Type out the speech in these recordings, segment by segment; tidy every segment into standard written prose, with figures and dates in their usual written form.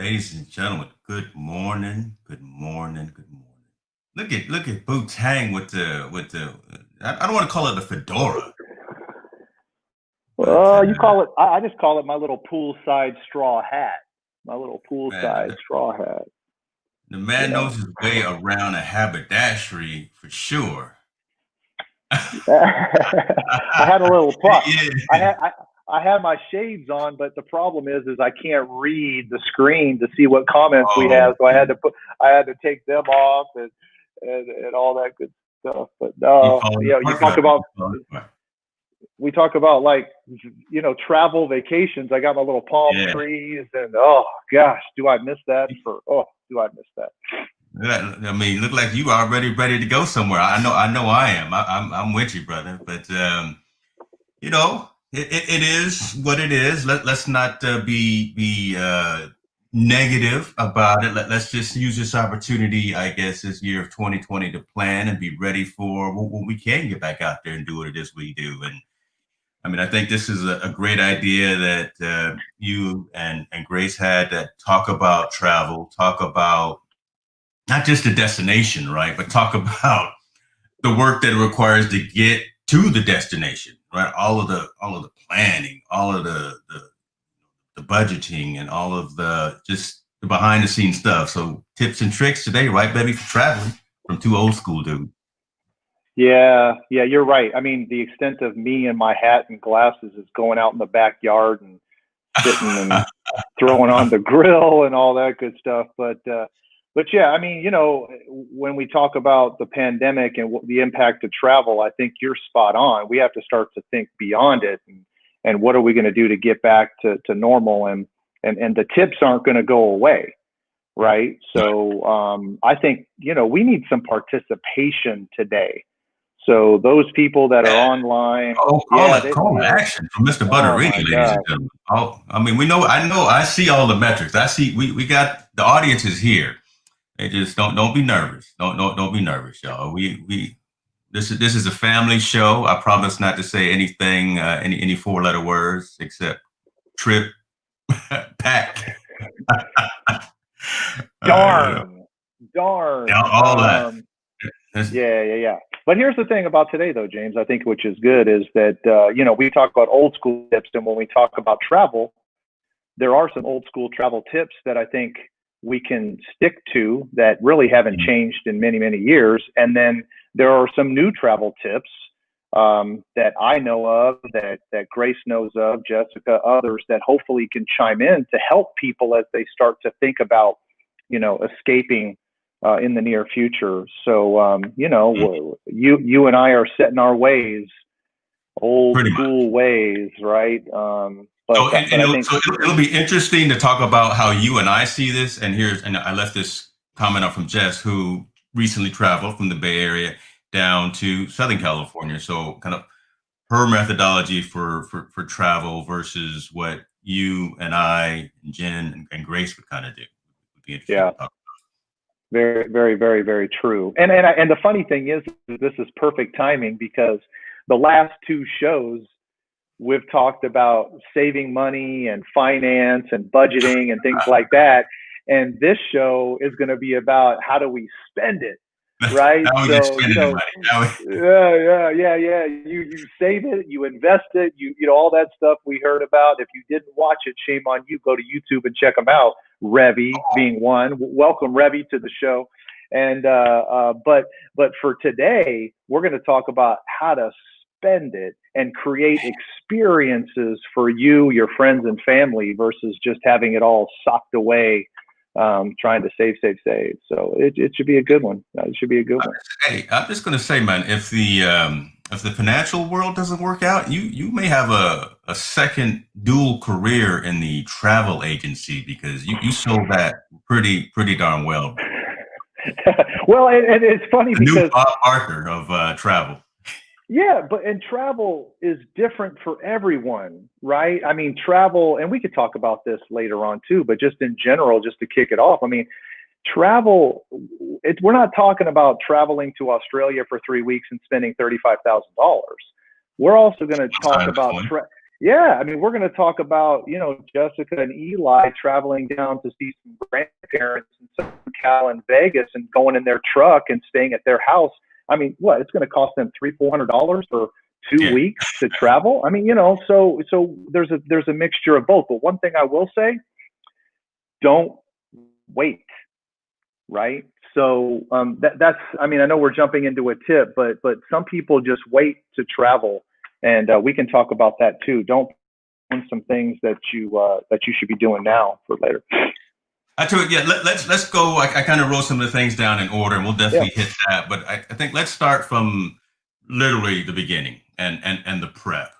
Ladies and gentlemen, good morning, good morning, good morning. Look at Boo Tang I don't want to call it a fedora, but You call it. I just call it my little poolside straw hat. My little man, poolside straw hat. the You man know. knows his way around a haberdashery for sure. I had a little pro. I Yeah. had I had my shades on, but the problem is I can't read the screen to see what comments we Oh, have. So I had to take them off and all that good stuff. But you no, falling you apart, talk brother. about You falling apart. we talk about like travel vacations. I got my little palm Yeah. trees, and oh gosh, do I miss that? Do I miss that? I mean, look like you already ready to go somewhere. I know I am. I'm with you, brother. But it is what it is. Let's not be negative about it. Let's just use this opportunity, I guess, this year of 2020 to plan and be ready for when we can get back out there and do what it is we do. And I mean, I think this is a great idea that you and Grace had, that talk about travel, talk about not just the destination, right, but talk about the work that it requires to get to the destination, right? All of the planning, all of the budgeting, and all of the just the behind the scenes stuff. So tips and tricks today, right, baby, for traveling from two old school dudes. Yeah, yeah, you're right. I mean, the extent of me and my hat and glasses is going out in the backyard and sitting and throwing on the grill and all that good stuff. But yeah, I mean, when we talk about the pandemic and the impact of travel, I think you're spot on. We have to start to think beyond it, and what are we going to do to get back to normal? And the tips aren't going to go away, right? So I think we need some participation today. So those people that are online, Oh, yeah, call to action from Mr. oh Butterini, my ladies and God. gentlemen. Oh, I mean, I see all the metrics. I see we got the audience is here. They just don't be nervous. Don't be nervous, y'all. We this is a family show. I promise not to say anything, any four-letter words except trip, pack, uh, Darn, darn. all that. Yeah, yeah, yeah. But here's the thing about today, though, James. I think which is good is that we talk about old school tips, and when we talk about travel, there are some old school travel tips that I think we can stick to that really haven't changed in many, many years. And then there are some new travel tips that I know of, that Grace knows of, Jessica, others that hopefully can chime in to help people as they start to think about, escaping in the near future. So, you and I are setting our ways, old Pretty much. school ways, right? So, But I think, it'll be interesting to talk about how you and I see this. And I left this comment up from Jess, who recently traveled from the Bay Area down to Southern California. So, kind of her methodology for travel versus what you and I and Jen and Grace would kind of do. Would be interesting yeah, to talk. very, very, very, very true. And the funny thing is, this is perfect timing because the last two shows we've talked about saving money and finance and budgeting and things like that. And this show is going to be about how do we spend it, right? Now we just So, spending the money. yeah, yeah, yeah, yeah. You save it, you invest it, all that stuff we heard about. If you didn't watch it, shame on you. Go to YouTube and check them out. Revy being one. Welcome Revy to the show. And but for today, we're going to talk about how to spend it and create experiences for you, your friends, and family versus just having it all socked away, trying to save, save, save. So it should be a good one. It should be a good one. Hey, I'm just gonna say, man, if the financial world doesn't work out, you may have a second dual career in the travel agency because you sold that pretty darn well. Well, and it's funny The new because Bob Barker of travel. yeah, and travel is different for everyone, right? I mean, travel, and we could talk about this later on too, but just in general, just to kick it off, I mean, travel, we're not talking about traveling to Australia for 3 weeks and spending $35,000. We're also going to talk Outside of the about coin. Yeah, I mean, we're going to talk about, Jessica and Eli traveling down to see some grandparents in Southern Cal and Vegas and going in their truck and staying at their house. I mean, what? It's going to cost them $300-400 for two Yeah. weeks to travel. I mean, so there's a mixture of both. But one thing I will say, don't wait, right? So that's. I mean, I know we're jumping into a tip, but some people just wait to travel, and we can talk about that too. Don't some things that you should be doing now for later. I tell you, yeah. Let's go. I kind of wrote some of the things down in order, and we'll Yeah. definitely hit that. But I think let's start from literally the beginning and the prep.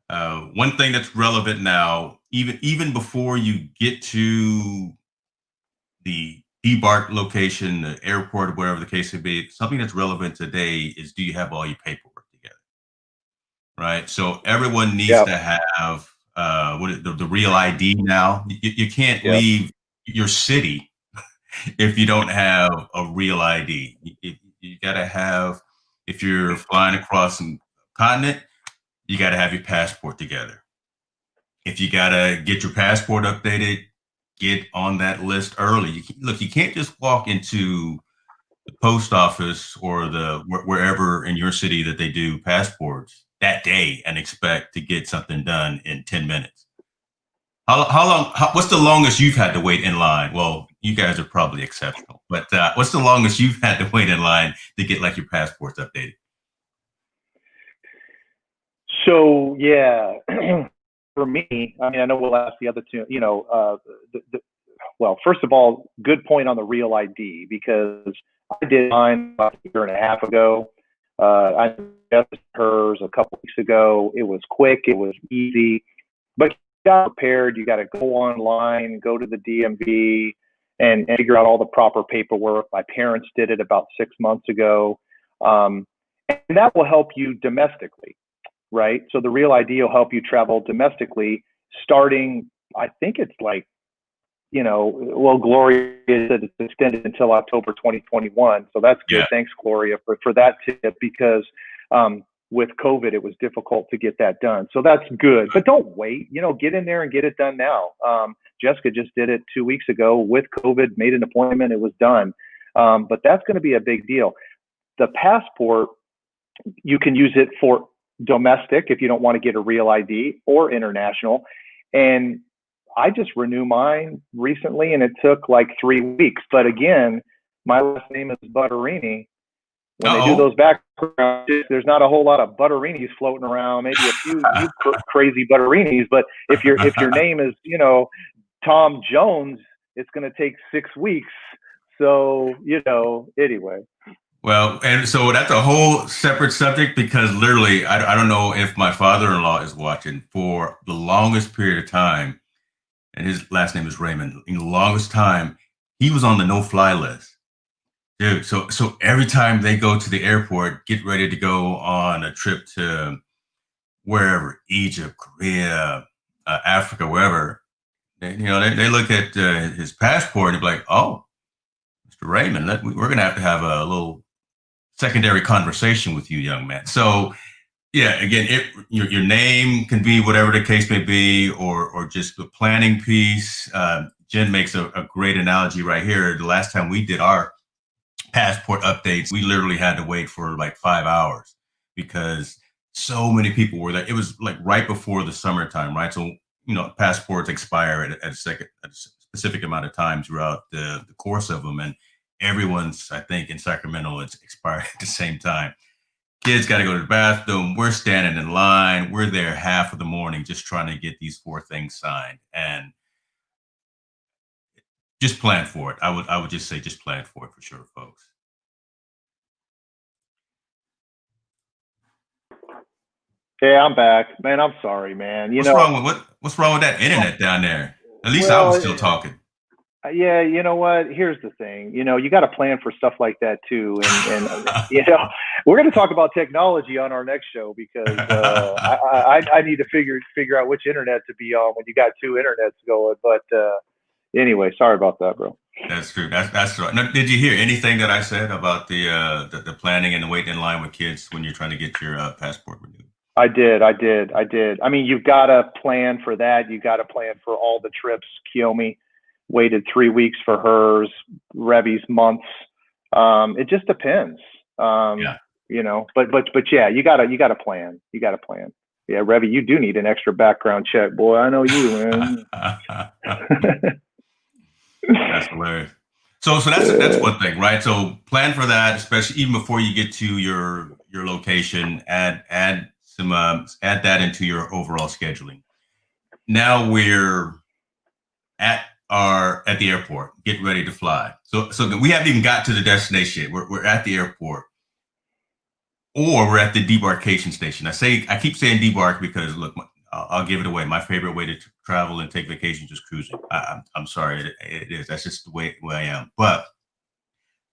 One thing that's relevant now, even before you get to the debark location, the airport, whatever the case may be, something that's relevant today is, do you have all your paperwork together? Right. So everyone needs Yeah. to have the real ID now. You can't Yeah. leave your city if you don't have a real ID. You got to have, if you're flying across some continent, you got to have your passport together. If you got to get your passport updated, get on that list early. Look, you can't just walk into the post office or wherever in your city that they do passports that day and expect to get something done in 10 minutes. How long? What's the longest you've had to wait in line? Well, you guys are probably exceptional, but what's the longest you've had to wait in line to get like your passports updated? So yeah, for me, I mean, I know we'll ask the other two. Well, first of all, good point on the real ID because I did mine about a year and a half ago. I tested hers a couple weeks ago. It was quick. It was easy, but you got prepared. You got to go online, go to the DMV, and figure out all the proper paperwork. My parents did it about 6 months ago, and that will help you domestically, right? So the real ID will help you travel domestically starting, I think it's like, well, Gloria said it's extended until October 2021. So that's good. Yeah. Thanks, Gloria, for that tip because with COVID, it was difficult to get that done. So that's good. But don't wait. Get in there and get it done now. Jessica just did it 2 weeks ago with COVID, made an appointment. It was done. But that's going to be a big deal. The passport, you can use it for domestic if you don't want to get a real ID or international. And I just renewed mine recently and it took like 3 weeks. But again, my last name is Butterini. When they do those background checks, there's not a whole lot of Butterinis floating around, maybe a few crazy Butterinis. But if your name is, Tom Jones, it's going to take 6 weeks. So, anyway. Well, and so that's a whole separate subject because literally, I don't know if my father-in-law is watching. For the longest period of time, and his last name is Raymond. In the longest time, he was on the no-fly list, dude. So every time they go to the airport, get ready to go on a trip to wherever, Egypt, Korea, Africa, wherever, they look at his passport and be like, "Oh, Mr. Raymond, we're going to have a little secondary conversation with you, young man." So yeah, again, your name can be whatever the case may be, or just the planning piece. Jen makes a great analogy right here. The last time we did our passport updates, we literally had to wait for like 5 hours because so many people were there. It was like right before the summertime, right? So passports expire at a specific amount of time throughout the course of them, and everyone's, I think, in Sacramento, it's expired at the same time. Kids got to go to the bathroom. We're standing in line. We're there half of the morning just trying to get these 4 things signed. And just plan for it. I would just say just plan for it for sure, folks. Yeah, I'm back, man. I'm sorry, man. What's wrong with that internet down there? At least I was Well, still talking. yeah, you know what? Here's the thing. You got to plan for stuff like that too. And we're going to talk about technology on our next show because I need to figure out which internet to be on when you got two internets going. But anyway, sorry about that, bro. That's true. That's right. Now, did you hear anything that I said about the planning and the waiting in line with kids when you're trying to get your passport renewed? I did. I mean, you've got to plan for that. You got to plan for all the trips. Kiyomi waited 3 weeks for hers. Revi's months. It just depends. Yeah. But yeah, you gotta plan. You gotta plan. Yeah, Revi, you do need an extra background check, boy. I know you, man. That's hilarious. So that's one thing, right? So plan for that, especially even before you get to your location. Add that into your overall scheduling. Now we're at the airport, getting ready to fly. So we haven't even got to the destination yet. We're at the airport, or we're at the debarkation station. I keep saying debark because look, I'll give it away. My favorite way to travel and take vacations is cruising. I'm sorry, it is. That's just the way I am. But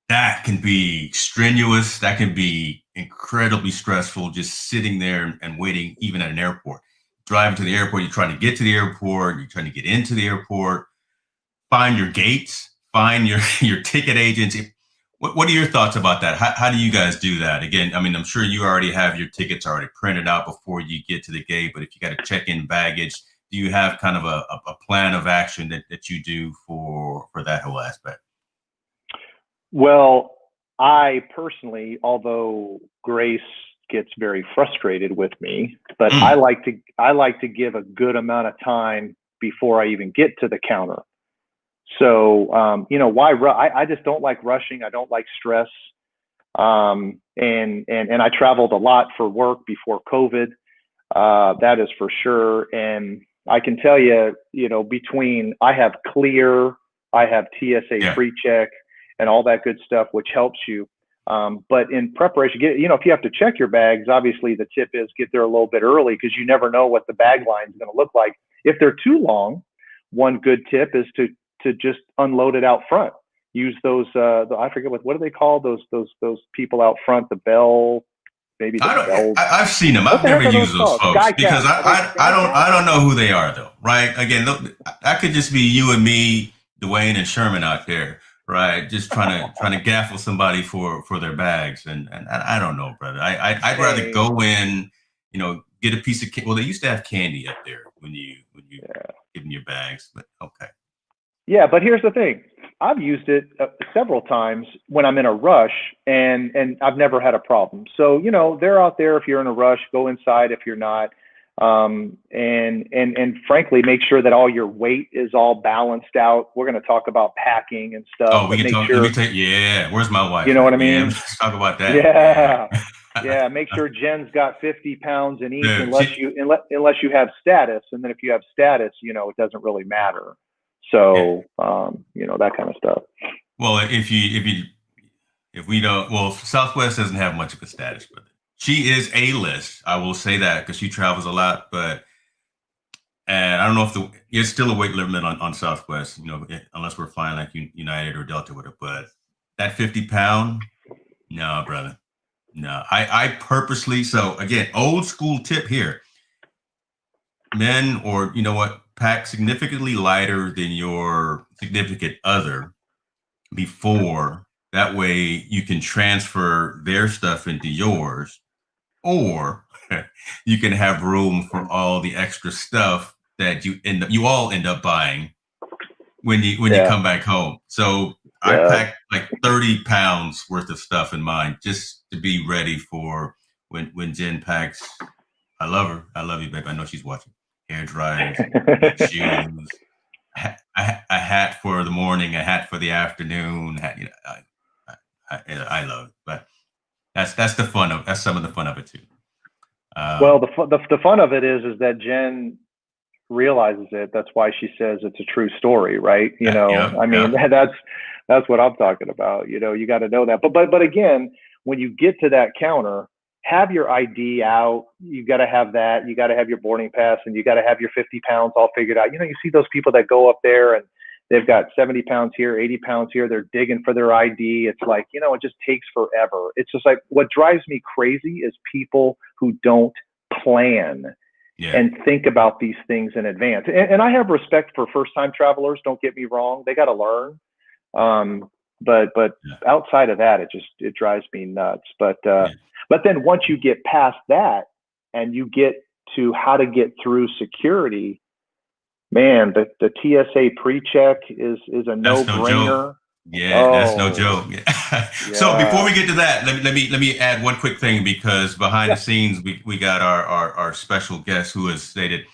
that can be strenuous. That can be incredibly stressful. Just sitting there and waiting, even at an airport. Driving to the airport, you're trying to get to the airport. You're trying to get into the airport. Find your gates. Find your your ticket agents. What are your thoughts about that? How do you guys do that? Again, I mean, I'm sure you already have your tickets already printed out before you get to the gate, but if you got to check in baggage, do you have kind of a plan of action that you do for that whole aspect? Well, I personally, although Grace gets very frustrated with me, but I Mm, like to give a good amount of time before I even get to the counter. So why? I just don't like rushing. I don't like stress. And I traveled a lot for work before COVID. That is for sure. And I can tell you, between I have Clear, I have TSA yeah. PreCheck, and all that good stuff, which helps you. But in preparation, if you have to check your bags, obviously the tip is get there a little bit early because you never know what the bag line is going to look like. If they're too long, one good tip is to just unload it out front. Use those. I forget what do they call those people out front. The bell, maybe the I don't. bell. I've seen them. What I've the never heck are those used those called? folks Sky because caps. Are they sky I caps? don't know who they are though. Right? Again, that could just be you and me, Dwayne and Sherman out there, right? Just trying to gaffle somebody for their bags, and I don't know, brother. I'd rather Hey, go in, get a piece of well, they used to have candy up there when you yeah. give them your bags, but okay. Yeah, but here's the thing. I've used it several times when I'm in a rush, and I've never had a problem. So they're out there. If you're in a rush, go inside. If you're not, and frankly, make sure that all your weight is all balanced out. We're going to talk about packing and stuff, Oh, we but can make talk. Let me sure take. Yeah, where's my you wife know what at? I Yeah, mean. let's talk about that. Yeah. Yeah, yeah. Make sure Jen's got 50 pounds in each, Dude, unless you have status, and then if you have status, it doesn't really matter. yeah. So that kind of stuff. Well, if we don't, well, Southwest doesn't have much of a status with it. She is A list. I will say that because she travels a lot, but and I don't know if it's still a weight limit on Southwest, unless we're flying like United or Delta with it. But that 50 pound, no, brother, no. I purposely, so again, old school tip here, men or what, pack significantly lighter than your significant other before. That way you can transfer their stuff into yours, or you can have room for all the extra stuff that you all end up buying when you Yeah, come back home. So I yeah. packed like 30 pounds worth of stuff in mine just to be ready for when Jen packs. I love her. I love you, babe. I know she's watching. Hair dryers, shoes, a hat for the morning, a hat for the afternoon. Hat, I love it, but that's some of the fun of it too. Well, Um, the fun of it is that Jen realizes it. That's why she says it's a true story, right? yeah, I mean, yeah, that's what I'm talking about. You got to know that. But again, when you get to that counter, have your ID out. You got to have that. You got to have your boarding pass, and you got to have your 50 pounds all figured out. You see those people that go up there and they've got 70 pounds here, 80 pounds here. They're digging for their ID. It's like, it just takes forever. It's just like what drives me crazy is people who don't plan yeah, and think about these things in advance. And I have respect for first time travelers. Don't get me wrong; they got to learn. But yeah, outside of that, it drives me nuts. But yeah, but then once you get past that, and you get to how to get through security, man, the TSA pre-check is a That's no joke. no-brainer. Yeah, that's no Oh, joke. So before yeah. we get to that, let me add one quick thing, because behind the Yeah. scenes we got our special guest who has stated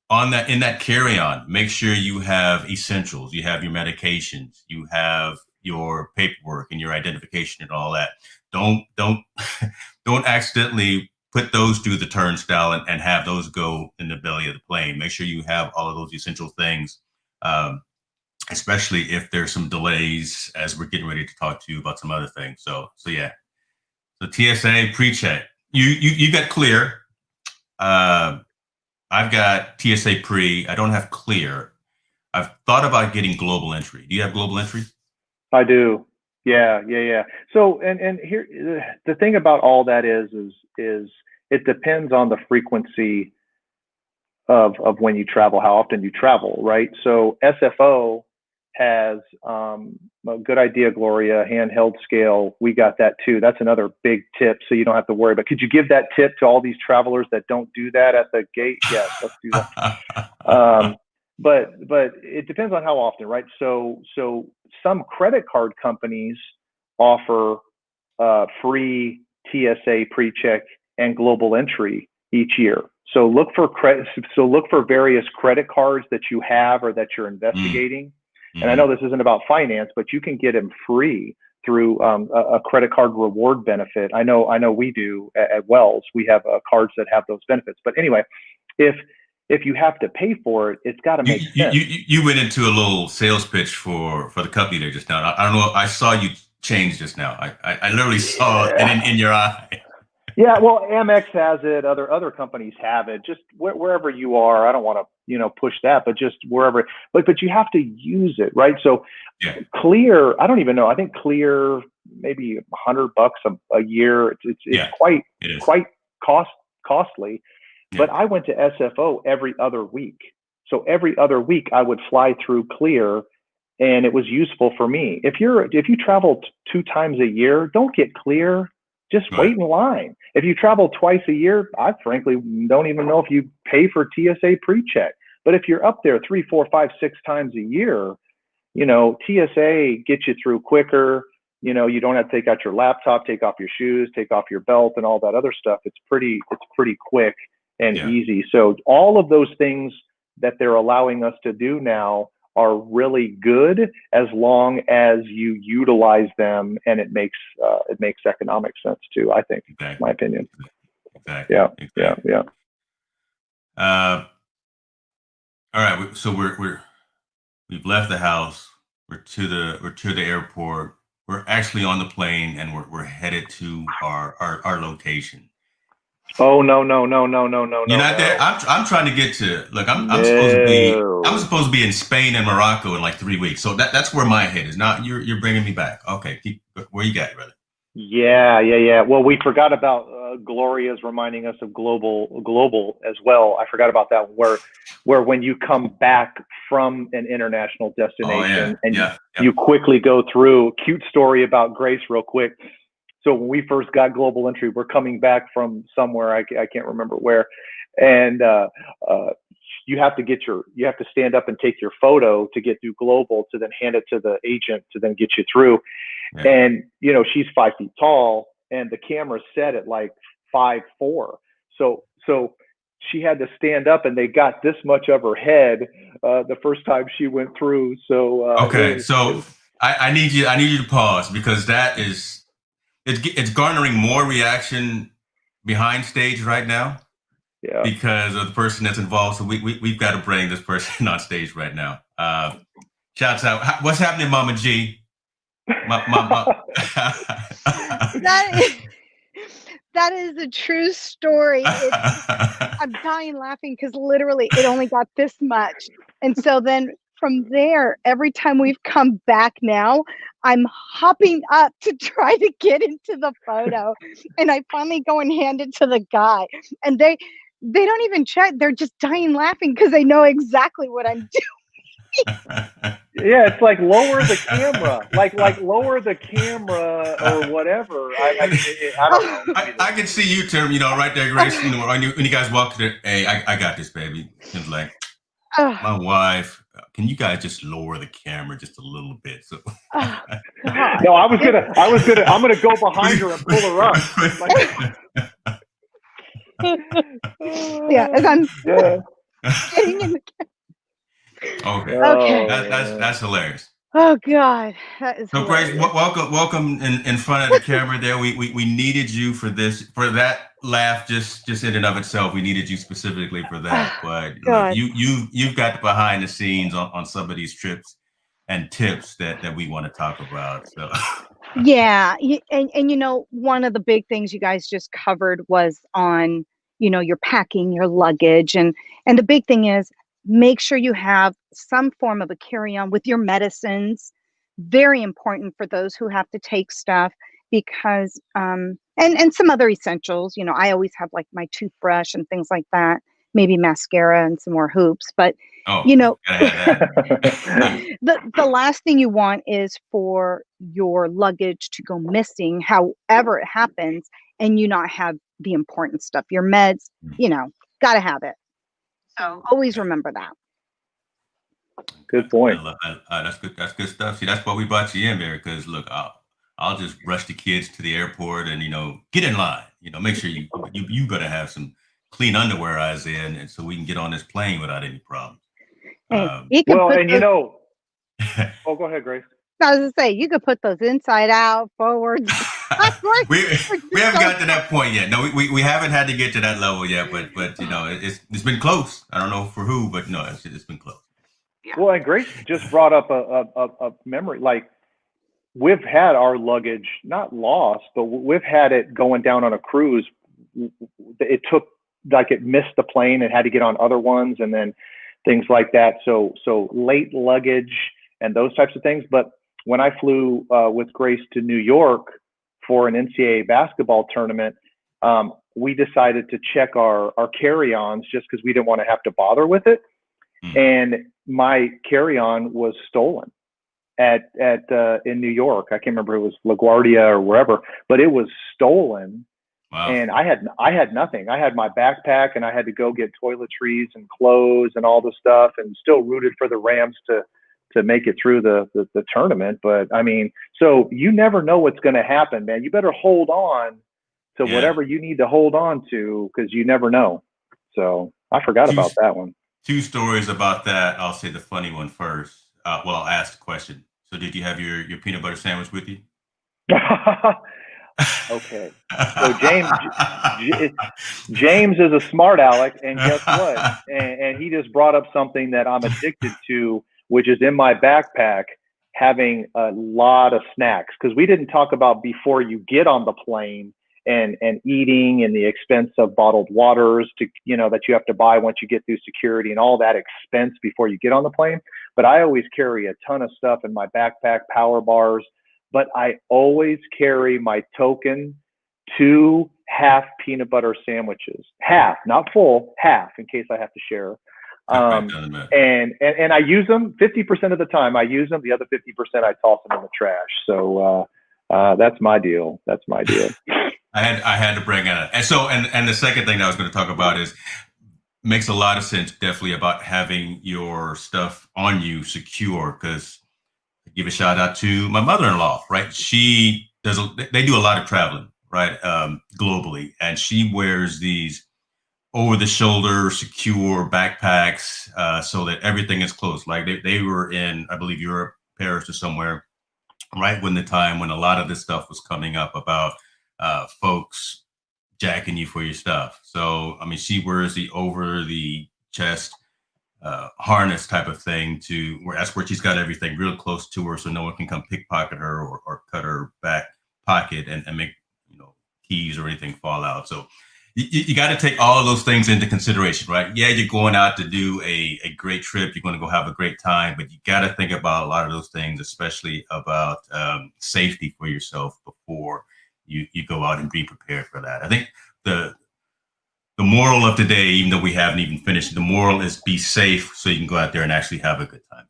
on that, in that carry-on, make sure you have essentials, you have your medications, you have your paperwork and your identification and all that. Don't don't accidentally put those through the turnstile and have those go in the belly of the plane. Make sure you have all of those essential things, um, especially if there's some delays, as we're getting ready to talk to you about some other things. So yeah. So TSA pre-check. You got clear. Uh, I've got TSA pre. I don't have clear. I've thought about getting global entry. Do you have global entry? I do. Yeah, yeah, yeah. So, and here, the thing about all that is it depends on the frequency of when you travel, how often you travel, right? So SFO has a good idea, Gloria, handheld scale. We got that too. That's another big tip, so you don't have to worry. But could you give that tip to all these travelers that don't do that at the gate? Yes, let's do that. But it depends on how often, right? So some credit card companies offer free TSA pre-check and global entry each year. So look for credit. So look for various credit cards that you have or that you're investigating. Mm-hmm. And I know this isn't about finance, but you can get them free through a credit card reward benefit. I know we do at Wells. We have cards that have those benefits. But anyway, if you have to pay for it, it's got to make sense. You went into a little sales pitch for the company there just now. I don't know. I saw you change just now. I literally saw it in your eye. Yeah, well, Amex has it. Other companies have it. Just wherever you are. I don't want to push that, but just wherever. But you have to use it, right? So yeah. Clear. I don't even know. I think Clear maybe $100 a year. It's quite costly. Yeah. But I went to SFO every other week. So every other week I would fly through Clear, and it was useful for me. If you travel 2 times a year, don't get Clear. Just wait in line. If you travel twice a year, I frankly don't even know if you pay for TSA pre-check. But if you're up there 3, 4, 5, 6 times a year, TSA gets you through quicker. You don't have to take out your laptop, take off your shoes, take off your belt, and all that other stuff. It's pretty quick and easy. So all of those things that they're allowing us to do now are really good as long as you utilize them, and it makes economic sense too. I think, exactly. My opinion. Exactly. Yeah. Exactly. Yeah. All right. So we've left the house. We're to the airport. We're actually on the plane, and we're headed to our location. Oh no! You're not there. I'm trying to get to. Look, I'm supposed to be in Spain and Morocco in like 3 weeks. So that's where my head is. Now you're bringing me back. Okay, where you got, brother? Yeah. Well, we forgot about Gloria's reminding us of global as well. I forgot about that one, where when you come back from an international destination you quickly go through. Cute story about Grace, real quick. So when we first got global entry, we're coming back from somewhere, I can't remember where, and you have to stand up and take your photo to get through global, to then hand it to the agent to then get you through. Yeah. And she's 5 feet tall, and the camera's set at like 5'4". So she had to stand up, and they got this much of her head the first time she went through. So I need you to pause, because that is. It's garnering more reaction behind stage right now, because of the person that's involved. So we've got to bring this person on stage right now. Shouts out! What's happening, Mama G? That is a true story. I'm dying laughing because literally it only got this much, and so then from there, every time we've come back now, I'm hopping up to try to get into the photo, and I finally go and hand it to the guy, and they don't even check. They're just dying laughing because they know exactly what I'm doing. Yeah, it's like lower the camera, like lower the camera or whatever. I mean, I don't know. I can see you, Tim. Right there, Grace. When you guys walk there, hey, I got this, baby. Tim's like, my wife. Can you guys just lower the camera just a little bit? So. Oh, God. No, I'm gonna go behind her and pull her up. Yeah, as I'm Yeah. getting in the. Okay. Okay. That's hilarious. Oh God, that is So Grace, hilarious. welcome in front of the camera there. We needed you for that laugh just in and of itself. We needed you specifically for that. But look, God. you've got the behind the scenes on some of these trips and tips that we want to talk about. So Yeah, and one of the big things you guys just covered was on your packing, your luggage, and the big thing is make sure you have some form of a carry-on with your medicines. Very important for those who have to take stuff because and some other essentials. I always have like my toothbrush and things like that, maybe mascara and some more hoops, but gotta have that. the last thing you want is for your luggage to go missing, however it happens, and you not have the important stuff, your meds, got to have it. So always remember that. Good point. That's good. That's good stuff. See, that's why we brought you in there because look, I'll just rush the kids to the airport and get in line. Make sure you gotta have some clean underwear, Isaiah, and so we can get on this plane without any problems. Well, and oh, go ahead, Grace. I was gonna say you could put those inside out, forwards. we haven't got to that point yet. No, we haven't had to get to that level yet. But it's been close. I don't know for who, but no, it's been close. Yeah. Well, and Grace just brought up a memory. Like we've had our luggage not lost, but we've had it going down on a cruise. It took it missed the plane and had to get on other ones, and then things like that. So late luggage and those types of things. But when I flew with Grace to New York for an NCAA basketball tournament, we decided to check our carry-ons just because we didn't want to have to bother with it. And my carry-on was stolen at in New York. I can't remember if it was LaGuardia or wherever, but it was stolen. Wow. And I had nothing. I had my backpack and I had to go get toiletries and clothes and all the stuff, and still rooted for the Rams to make it through the tournament. But I mean, so you never know what's going to happen, man. You better hold on to whatever you need to hold on to, because you never know. So I forgot about that one. Two stories about that. I'll say the funny one first. I'll ask the question. So did you have your peanut butter sandwich with you? Okay. So James is a smart aleck, and guess what? And he just brought up something that I'm addicted to, which is in my backpack, having a lot of snacks. Because we didn't talk about before you get on the plane and eating and the expense of bottled waters that you have to buy once you get through security and all that expense before you get on the plane. But I always carry a ton of stuff in my backpack, power bars. But I always carry my token 2 half peanut butter sandwiches, half, not full, half, in case I have to share. And I use them 50% of the time. I use them. The other 50% I toss them in the trash. So that's my deal. That's my deal. I had to bring it. And so and the second thing that I was going to talk about is makes a lot of sense, definitely, about having your stuff on you secure, because give a shout out to my mother-in-law, right? They do a lot of traveling, right? Globally. And she wears these over the shoulder secure backpacks, so that everything is close. Like they were in, I believe, Europe, Paris or somewhere, right when a lot of this stuff was coming up about folks jacking you for your stuff. So, I mean, she wears the over the chest harness type of thing that's where she's got everything real close to her, so no one can come pickpocket her or cut her back pocket and make keys or anything fall out. So you got to take all of those things into consideration, right? Yeah, you're going out to do a great trip, you're going to go have a great time, but you got to think about a lot of those things, especially about safety for yourself before you go out and be prepared for that. I think the moral of today, even though we haven't even finished, the moral is be safe so you can go out there and actually have a good time.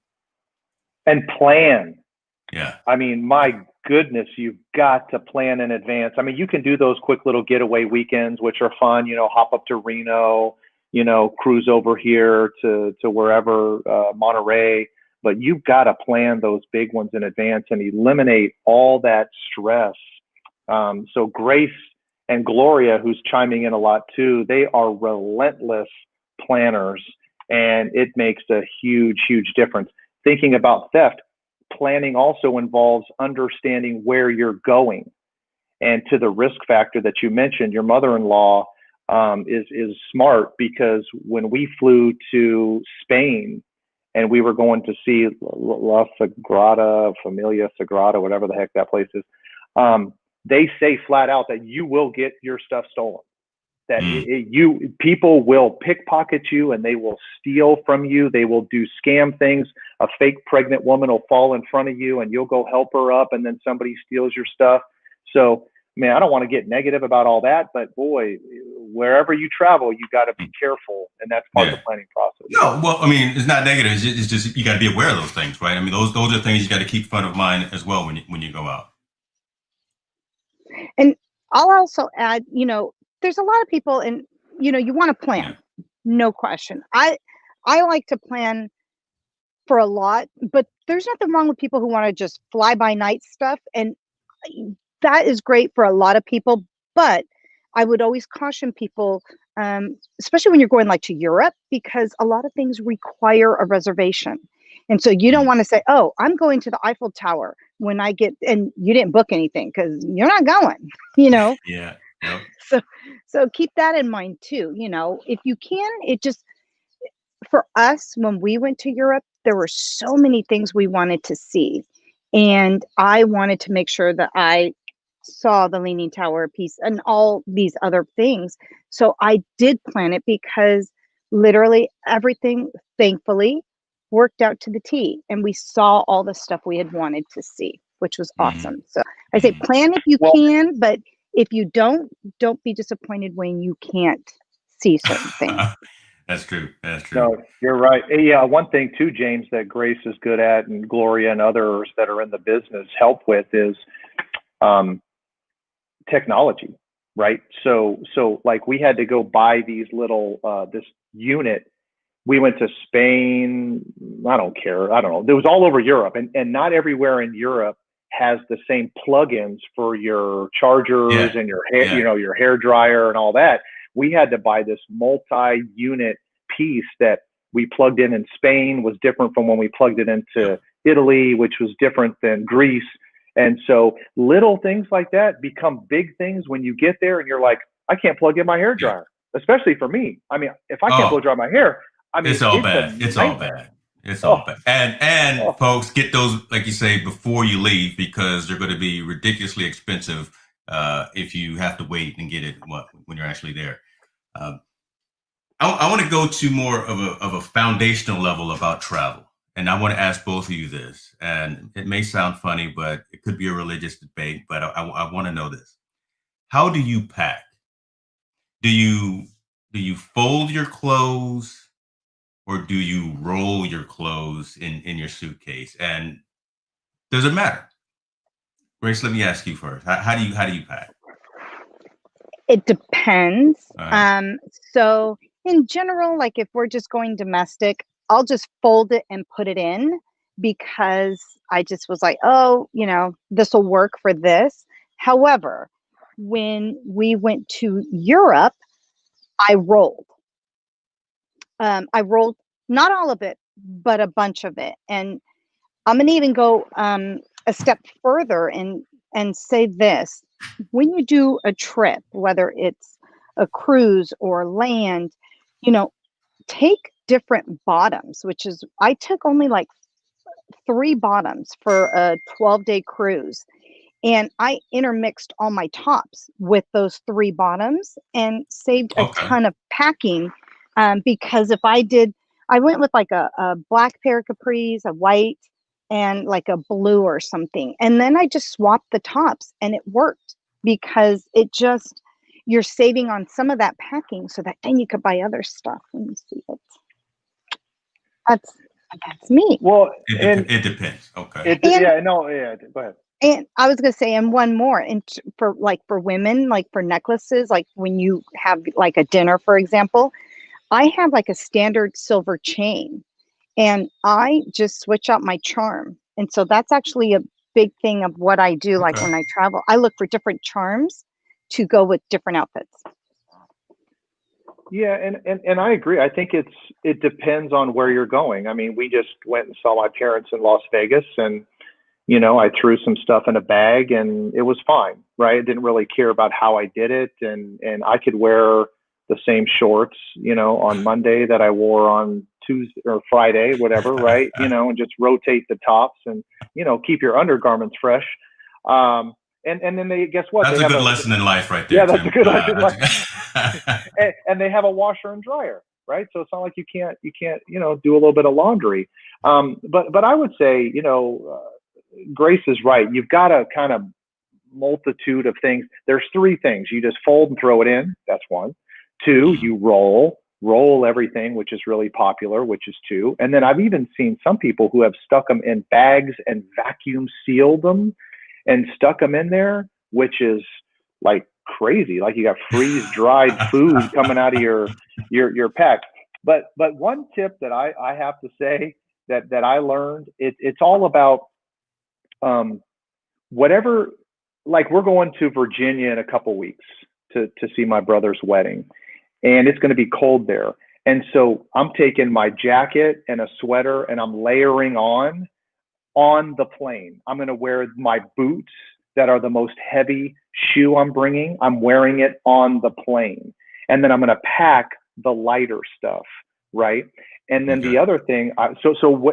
And plan. Yeah. I mean, my goodness, you've got to plan in advance. I mean, you can do those quick little getaway weekends, which are fun, hop up to Reno, cruise over here to wherever, Monterey, but you've got to plan those big ones in advance and eliminate all that stress. So Grace and Gloria, who's chiming in a lot too, they are relentless planners, and it makes a huge, huge difference. Thinking about theft, planning also involves understanding where you're going. And to the risk factor that you mentioned, your mother-in-law is smart, because when we flew to Spain and we were going to see La Sagrada Familia Sagrada, whatever the heck that place is, they say flat out that you will get your stuff stolen. That people will pickpocket you and they will steal from you. They will do scam things. A fake pregnant woman will fall in front of you and you'll go help her up, and then somebody steals your stuff. So, man, I don't want to get negative about all that, but boy, wherever you travel, you got to be careful, and that's part of the planning process. No, well, I mean, it's not negative. It's just you got to be aware of those things, right? I mean, those are things you got to keep front of mind as well when you go out. And I'll also add, there's a lot of people, and you want to plan, no question. I like to plan for a lot, but there's nothing wrong with people who want to just fly by night stuff, and that is great for a lot of people. But I would always caution people, especially when you're going like to Europe, because a lot of things require a reservation. And so you don't want to say, oh, I'm going to the Eiffel Tower when I get, and you didn't book anything because you're not going, Yeah. Yep. So keep that in mind too. If you can, for us, when we went to Europe, there were so many things we wanted to see. And I wanted to make sure that I saw the Leaning Tower piece and all these other things. So I did plan it, because literally everything, thankfully, worked out to the T. And we saw all the stuff we had wanted to see, which was awesome. So I say plan if you can, but if you don't be disappointed when you can't see certain things. That's true. That's true. No, you're right. Yeah, one thing too, James, that Grace is good at, and Gloria and others that are in the business help with, is technology, right? So like we had to go buy these little this unit. We went to Spain. I don't care. I don't know. It was all over Europe, and not everywhere in Europe has the same plugins for your chargers and your hair, your hair dryer and all that. We had to buy this multi-unit piece that we plugged in Spain, was different from when we plugged it into Italy, which was different than Greece. And so little things like that become big things when you get there and you're like, I can't plug in my hair dryer, especially for me. I mean, if I can't blow dry my hair, I mean, it's all bad. It's all bad. It's all bad. And folks, get those, like you say, before you leave, because they're going to be ridiculously expensive if you have to wait and get it when you're actually there. I want to go to more of a foundational level about travel. And I want to ask both of you this, and it may sound funny, but it could be a religious debate, but I want to know this. How do you pack? Do you fold your clothes, or do you roll your clothes in your suitcase? And does it matter? Grace, let me ask you first. How do you pack? It depends. Right. So in general, like if we're just going domestic, I'll just fold it and put it in, because I just was like, oh, this will work for this. However, when we went to Europe, I rolled. I rolled not all of it, but a bunch of it. And I'm going to even go a step further and say this. When you do a trip, whether it's a cruise or land, take different bottoms, which is, I took only like 3 bottoms for a 12-day cruise. And I intermixed all my tops with those 3 bottoms and saved a ton of packing. Because if I went with like a black pair of capris, a white, and like a blue or something. And then I just swapped the tops, and it worked, because you're saving on some of that packing, so that then you could buy other stuff. Let me see it. That's me. Well, It depends. Okay. go ahead. And I was going to say, and one more, and for women, like for necklaces, like when you have like a dinner, for example, I have like a standard silver chain, and I just switch out my charm. And so that's actually a big thing of what I do. Like Okay. when I travel, I look for different charms to go with different outfits. Yeah, and I agree. I think it depends on where you're going. I mean, we just went and saw my parents in Las Vegas, and I threw some stuff in a bag and it was fine, right? I didn't really care about how I did it, and I could wear the same shorts, on Monday that I wore on Tuesday or Friday, whatever, right? And just rotate the tops and keep your undergarments fresh. And then guess what? That's they a have good lesson in life, right there. Yeah, that's Tim. a good lesson in life. and they have a washer and dryer, right? So it's not like you can't do a little bit of laundry. But I would say Grace is right. You've got a kind of multitude of things. There's three things. You just fold and throw it in. That's one. Two, you roll everything, which is really popular, which is two. And then I've even seen some people who have stuck them in bags and vacuum sealed them and stuck them in there, which is like crazy. Like you got freeze dried food coming out of your pack. But one tip that I have to say that I learned, it's all about whatever. Like we're going to Virginia in a couple weeks to see my brother's wedding, and it's going to be cold there. And so I'm taking my jacket and a sweater and I'm layering on the plane. I'm going to wear my boots that are the most heavy shoe I'm bringing. I'm wearing it on the plane. And then I'm going to pack the lighter stuff, right? And then the other thing,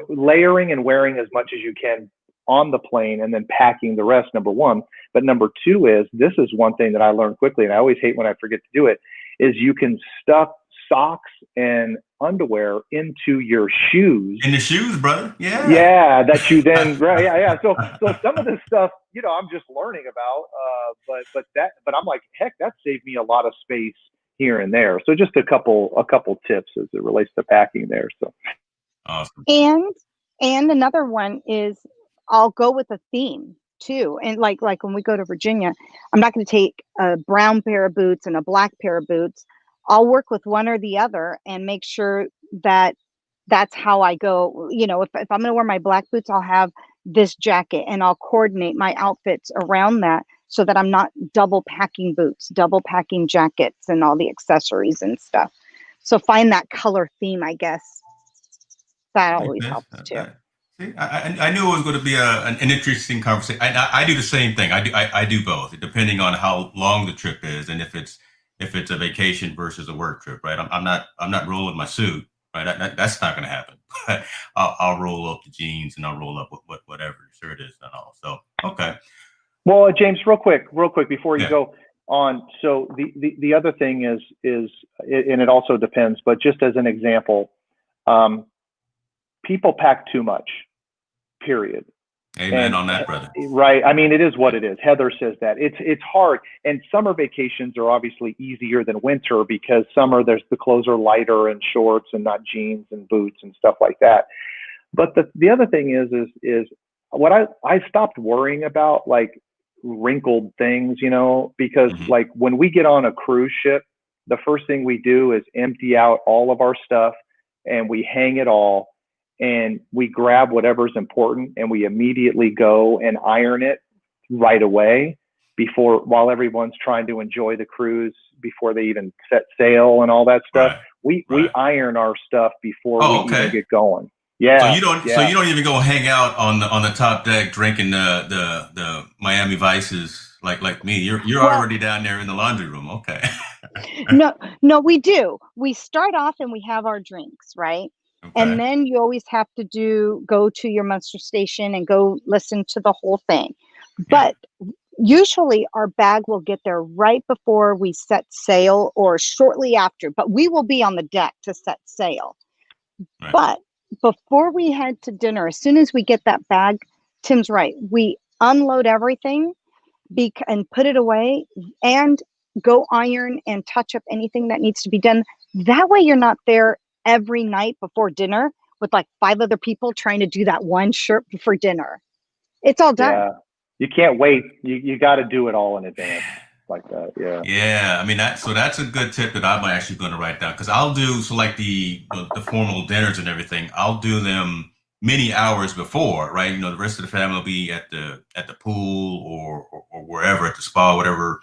layering and wearing as much as you can on the plane and then packing the rest, number one. But number two is, this is one thing that I learned quickly, and I always hate when I forget to do it, is you can stuff socks and underwear into your shoes. In the shoes, brother. Yeah. Yeah, that you then right. Yeah. So some of this stuff, I'm just learning about. But I'm like, heck, that saved me a lot of space here and there. So just a couple tips as it relates to packing there. So awesome. And another one is, I'll go with a theme too. And like when we go to Virginia, I'm not going to take a brown pair of boots and a black pair of boots. I'll work with one or the other and make sure that that's how I go. If I'm going to wear my black boots, I'll have this jacket and I'll coordinate my outfits around that so that I'm not double packing boots, double packing jackets and all the accessories and stuff. So find that color theme, I guess. That always helps too. See, I knew it was going to be an interesting conversation. I do the same thing. I do both, depending on how long the trip is and if it's a vacation versus a work trip, right? I'm not rolling my suit, right? That's not going to happen. But I'll roll up the jeans and I'll roll up whatever shirt is and all. So okay. Well, James, real quick before you go on. So the other thing is, and it also depends, but just as an example, people pack too much. Period. Amen on that, brother. Right. I mean, it is what it is. Heather says that it's hard, and summer vacations are obviously easier than winter because summer the clothes are lighter and shorts and not jeans and boots and stuff like that. But the other thing is what I stopped worrying about, like wrinkled things, because like when we get on a cruise ship, the first thing we do is empty out all of our stuff and we hang it all. And we grab whatever's important and we immediately go and iron it right away while everyone's trying to enjoy the cruise before they even set sail and all that stuff. Right. We iron our stuff before we even get going. Yeah. So you don't even go hang out on the top deck drinking the Miami Vices like me. You're already down there in the laundry room. Okay. No, we do. We start off and we have our drinks, right? Okay. And then you always have to go to your muster station and go listen to the whole thing. Yeah. But usually our bag will get there right before we set sail or shortly after, but we will be on the deck to set sail. Right. But before we head to dinner, as soon as we get that bag, Tim's right. We unload everything and put it away and go iron and touch up anything that needs to be done. That way you're not there every night before dinner with like 5 other people trying to do that one shirt for dinner. It's all done. Yeah. You can't wait. You got to do it all in advance like that. Yeah. Yeah, I mean that's a good tip that I'm actually going to write down because I'll do so like the formal dinners and everything. I'll do them many hours before, right? The rest of the family will be at the pool or wherever at the spa, whatever.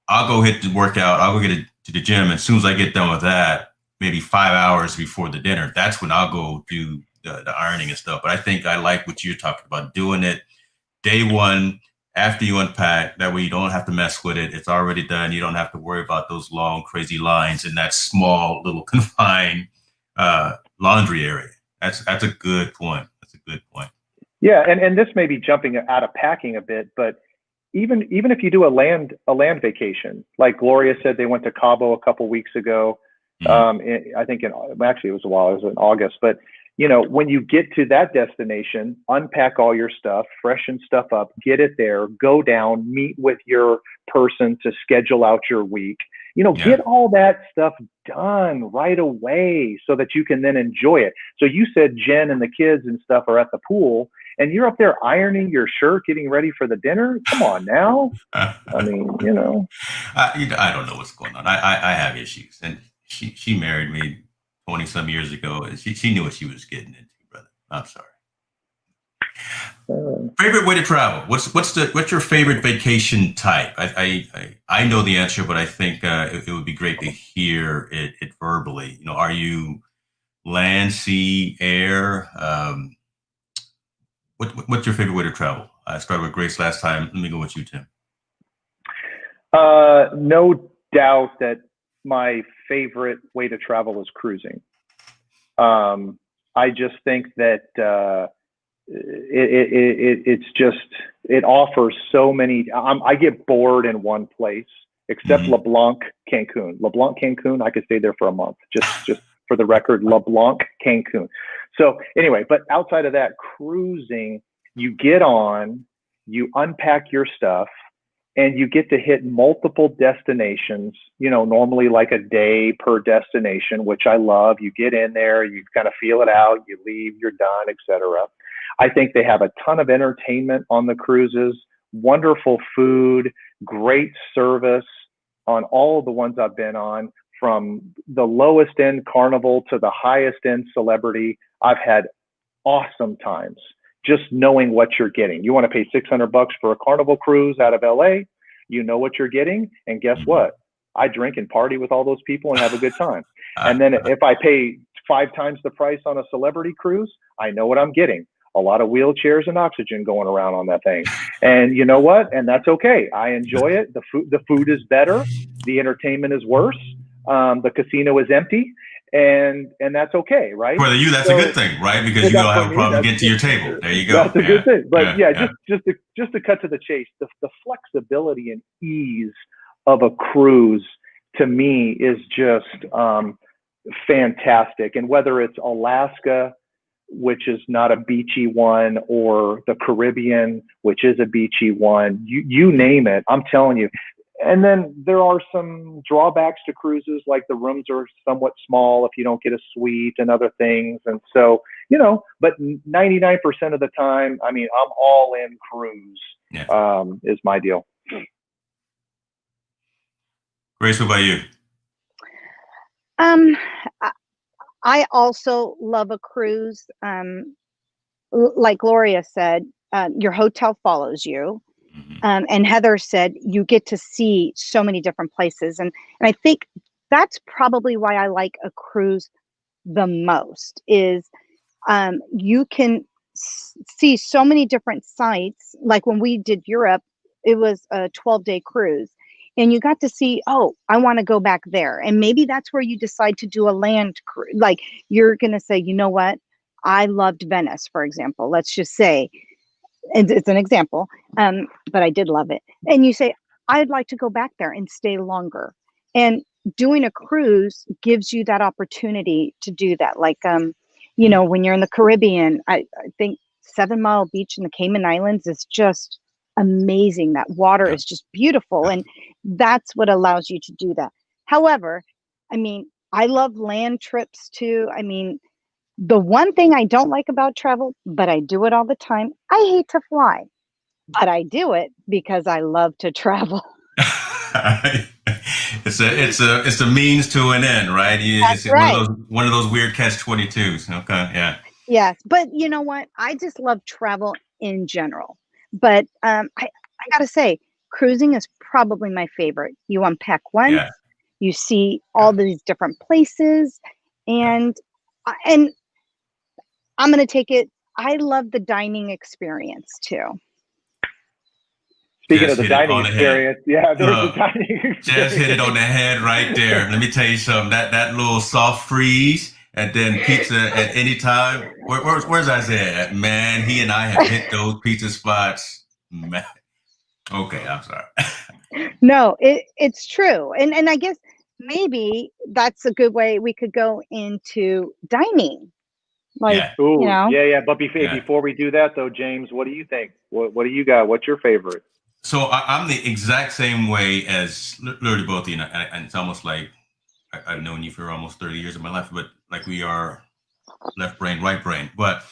I'll go hit the workout. I'll go get to the gym. As soon as I get done with that, maybe 5 hours before the dinner, that's when I'll go do the ironing and stuff. But I think I like what you're talking about, doing it day one after you unpack. That way you don't have to mess with it. It's already done. You don't have to worry about those long, crazy lines in that small little confined laundry area. That's a good point. That's a good point. Yeah, and this may be jumping out of packing a bit, but even if you do a land vacation, like Gloria said, they went to Cabo a couple weeks ago. I think actually it was a while. It was in August, but when you get to that destination, unpack all your stuff, freshen stuff up, get it there, go down, meet with your person to schedule out your week. Get all that stuff done right away so that you can then enjoy it. So you said Jen and the kids and stuff are at the pool and you're up there ironing your shirt, getting ready for the dinner. Come on now. I mean, I don't know what's going on. I have issues, and she married me 20 some years ago, and she knew what she was getting into, brother. I'm sorry. Favorite way to travel? What's your favorite vacation type? I know the answer, but I think it would be great to hear it verbally. Are you land, sea, air? What's your favorite way to travel? I started with Grace last time. Let me go with you, Tim. No doubt that my favorite way to travel is cruising. I just think that it offers so many. I get bored in one place, except LeBlanc, Cancun. LeBlanc, Cancun, I could stay there for a month. Just for the record, LeBlanc, Cancun. So anyway, but outside of that, cruising, you get on, you unpack your stuff, and you get to hit multiple destinations, normally like a day per destination, which I love. You get in there, you kind of feel it out, you leave, you're done, etc. I think they have a ton of entertainment on the cruises, wonderful food, great service on all of the ones I've been on, from the lowest end Carnival to the highest end Celebrity. I've had awesome times just knowing what you're getting. You want to pay $600 for a Carnival cruise out of LA, you know what you're getting. And guess what? I drink and party with all those people and have a good time. And then if I pay 5 times the price on a Celebrity cruise, I know what I'm getting. A lot of wheelchairs and oxygen going around on that thing. And you know what? And that's okay. I enjoy it. The food is better. The entertainment is worse. The casino is empty. And that's okay, right? For you, that's a good thing, right? Because you don't have a problem getting to your table. There you go. That's a good thing. But just to cut to the chase, the flexibility and ease of a cruise to me is just fantastic. And whether it's Alaska, which is not a beachy one, or the Caribbean, which is a beachy one, you name it, I'm telling you. And then there are some drawbacks to cruises, like the rooms are somewhat small if you don't get a suite and other things. And so, but 99% of the time, I mean, I'm all in cruise, is my deal. Grace, what about you? I also love a cruise. Like Gloria said, your hotel follows you. And Heather said, you get to see so many different places. And I think that's probably why I like a cruise the most is you can see so many different sites. Like when we did Europe, it was a 12-day cruise. And you got to see, I want to go back there. And maybe that's where you decide to do a land cruise. Like you're going to say, you know what? I loved Venice, for example. Let's just say, it's an example, but I did love it. And you say, I'd like to go back there and stay longer. And doing a cruise gives you that opportunity to do that. Like, when you're in the Caribbean, I think 7 Mile Beach in the Cayman Islands is just amazing. That water is just beautiful. And that's what allows you to do that. However, I mean, I love land trips too. I mean, The one thing I don't like about travel, but I do it all the time, I hate to fly, but I do it because I love to travel. It's a means to an end, right? That's It's right. one of those weird catch-22s. Okay, yeah, Yes, but you know what? I just love travel in general. But I gotta say, cruising is probably my favorite. You unpack once, yeah, you see all yeah, these different places, yeah. and I'm gonna take it. I love the dining experience too. Speaking of Just the hit it dining on the head. experience, yeah, there's the Look, dining just hit it on experience. the head right there. Let me tell you something. That little soft freeze and then pizza at any time. Where's Isaiah at? Man, he and I have hit those pizza spots. Man. Okay, I'm sorry. No, it's true. And I guess maybe that's a good way we could go into dining. Like, Yeah, you Ooh, know, yeah, yeah. But yeah. before we do that, though, James, what do you think? What do you got? What's your favorite? So I'm the exact same way as literally both of you, and it's almost like I've known you for almost 30 years of my life, but like we are left brain, right brain. But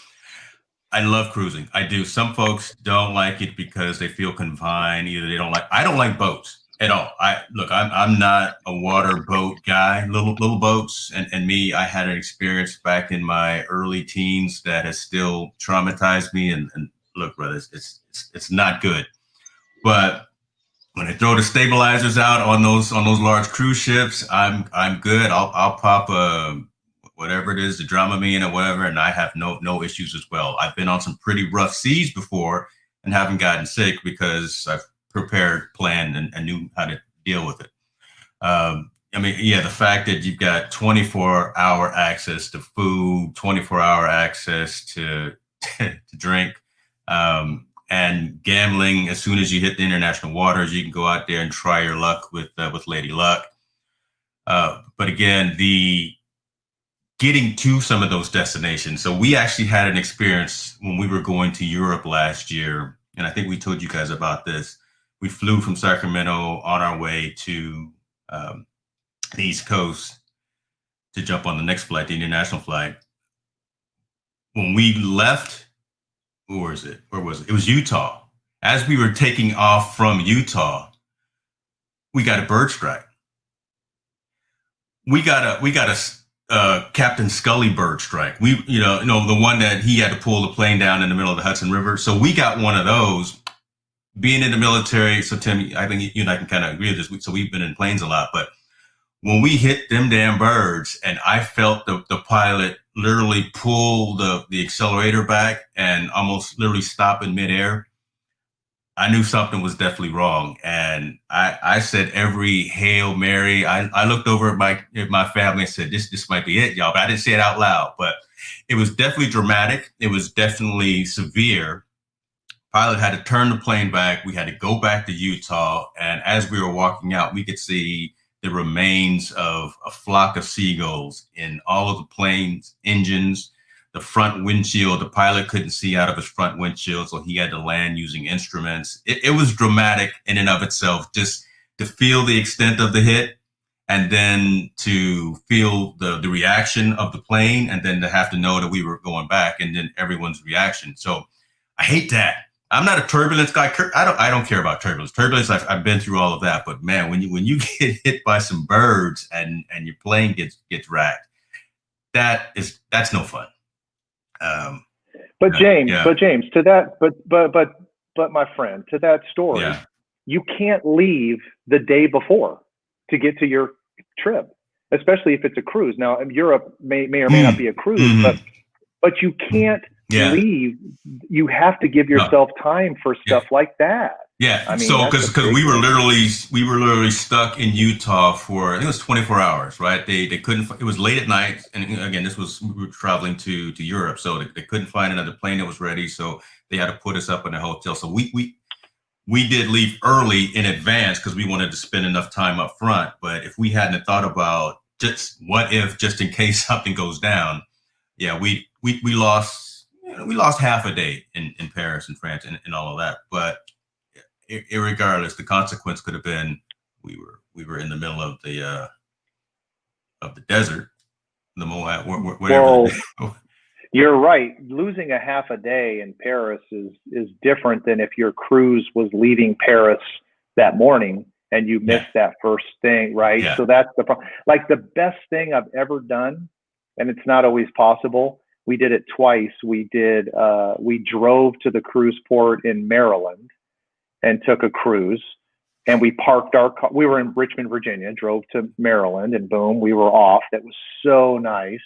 I love cruising. I do. Some folks don't like it because they feel confined. Either they don't like. I don't like boats at all. I'm not a water boat guy. Little boats and me. I had an experience back in my early teens that has still traumatized me. And look, brothers, it's not good. But when they throw the stabilizers out on those large cruise ships, I'm good. I'll pop whatever it is, the Dramamine or whatever, and I have no issues as well. I've been on some pretty rough seas before and haven't gotten sick because I've prepared, planned, and knew how to deal with it. I mean, yeah, the fact that you've got 24-hour access to food, 24-hour access to to drink, and gambling. As soon as you hit the international waters, you can go out there and try your luck with Lady Luck. But again, the getting to some of those destinations. So we actually had an experience when we were going to Europe last year, and I think we told you guys about this. We flew from Sacramento on our way to um, the East Coast to jump on the next flight, the international flight. When we left, where was it? Where was it? It was Utah. As we were taking off from Utah, we got a bird strike. We got a Captain Scully bird strike. We, the one that he had to pull the plane down in the middle of the Hudson River. So we got one of those. Being in the military, so Tim, I think you and I can kind of agree with this. So we've been in planes a lot, but when we hit them damn birds, and I felt the pilot literally pull the accelerator back and almost literally stop in midair, I knew something was definitely wrong. And I said every Hail Mary. I looked over at my family and said, this might be it, y'all. But I didn't say it out loud. But it was definitely dramatic. It was definitely severe. Pilot had to turn the plane back. We had to go back to Utah. And as we were walking out, we could see the remains of a flock of seagulls in all of the plane's engines, the front windshield. The pilot couldn't see out of his front windshield, so he had to land using instruments. It was dramatic in and of itself, just to feel the extent of the hit and then to feel the reaction of the plane and then to have to know that we were going back and then everyone's reaction. So I hate that. I'm not a turbulence guy. I don't care about turbulence. Turbulence, I've been through all of that. But man, when you get hit by some birds and your plane gets racked, that's no fun. But James, yeah, to that, but my friend, to that story, yeah, you can't leave the day before to get to your trip, especially if it's a cruise. Now, Europe may or may not be a cruise, mm-hmm. but you can't leave. You have to give yourself time for stuff like that. Yeah. I mean, So because we were literally stuck in Utah for, I think it was 24 hours, right? They couldn't. It was late at night, and again, we were traveling to Europe, so they couldn't find another plane that was ready, so they had to put us up in a hotel. So we did leave early in advance because we wanted to spend enough time up front. But if we hadn't thought about just in case something goes down, yeah, we lost half a day in Paris and France and all of that. But irregardless, the consequence could have been we were in the middle of the desert, the Moab, whatever. Well, You're right. Losing a half a day in Paris is different than if your cruise was leaving Paris that morning and you Yeah. missed that first thing, right? Yeah. So that's the problem. Like the best thing I've ever done, and it's not always possible. We did it twice. We drove to the cruise port in Maryland and took a cruise, and we parked our car. We were in Richmond, Virginia, drove to Maryland, and boom, we were off. That was so nice.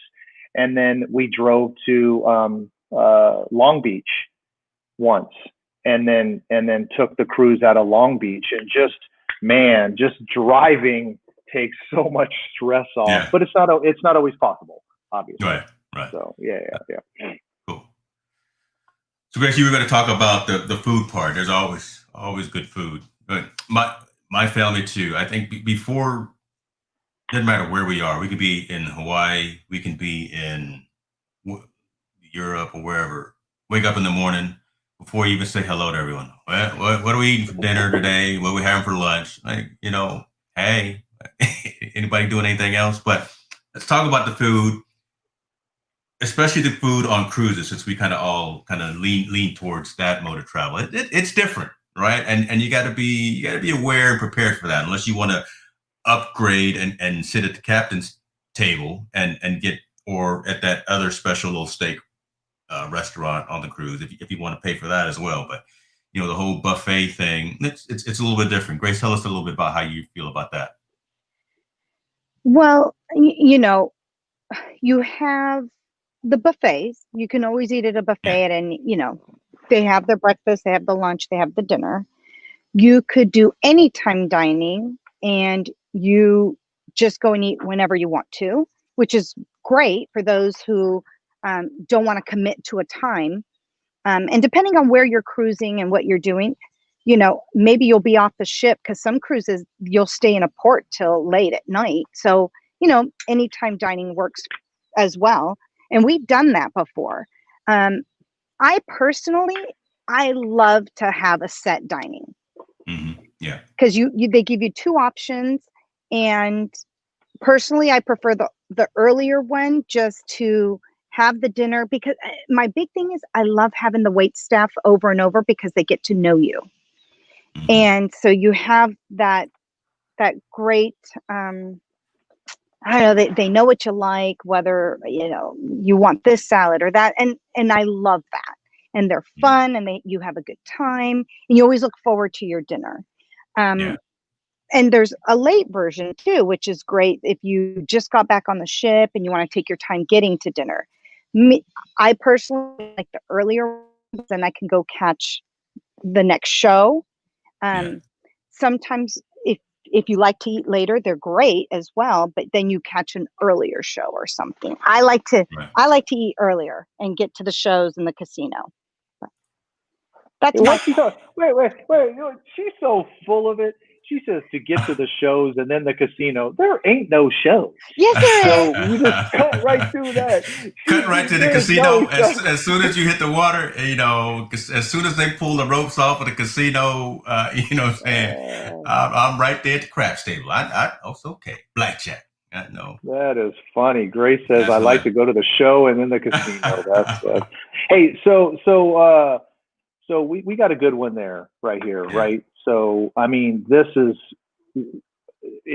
And then we drove to Long Beach once, and then took the cruise out of Long Beach. And just driving takes so much stress off. Yeah. But it's not always possible, obviously. Right. So yeah. Cool. So, Grace, you were going to talk about the food part. There's always good food. But my family too. I think before, doesn't matter where we are. We could be in Hawaii. We can be in Europe or wherever. Wake up in the morning before you even say hello to everyone. What are we eating for dinner today? What are we having for lunch? Like, hey, anybody doing anything else? But let's talk about the food, especially the food on cruises, since we kind of lean towards that mode of travel. It's different, right? And you got to be aware and prepared for that, unless you want to upgrade and sit at the captain's table and get, or at that other special little steak restaurant on the cruise, if you want to pay for that as well. But the whole buffet thing, it's a little bit different. Grace, tell us a little bit about how you feel about that. Well, you have the buffets. You can always eat at a buffet at any, they have their breakfast, they have the lunch, they have the dinner. You could do anytime dining, and you just go and eat whenever you want to, which is great for those who don't want to commit to a time. And depending on where you're cruising and what you're doing, maybe you'll be off the ship, because some cruises you'll stay in a port till late at night. So, anytime dining works as well. And we've done that before. I personally, I love to have a set dining. Mm-hmm. Yeah. Because they give you two options, and personally, I prefer the earlier one, just to have the dinner, because my big thing is I love having the wait staff over and over, because they get to know you. Mm-hmm. And so you have that great, I don't know, they know what you like, whether, you want this salad or that. And I love that. And they're fun, and you have a good time, and you always look forward to your dinner. And there's a late version too, which is great if you just got back on the ship and you want to take your time getting to dinner. I personally like the earlier ones, and I can go catch the next show. Sometimes if you like to eat later, they're great as well, but then you catch an earlier show or something. I like to eat earlier and get to the shows in the casino. That's wait. She's so full of it. She says to get to the shows and then the casino. There ain't no shows. Yes, there is. So we just cut right through that. Cut right to the casino. As soon as you hit the water, as soon as they pull the ropes off of the casino, I'm right there at the craps table. It's okay. Blackjack. No. That is funny. Grace says, I like to go to the show and then the casino. That's hey, so we got a good one there right here, right? So, I mean, this is,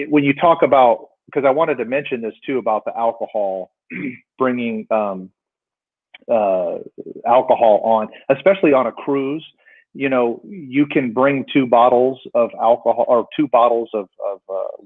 when you talk about, because I wanted to mention this too about the alcohol, bringing alcohol on, especially on a cruise. You can bring 2 bottles of alcohol or 2 bottles of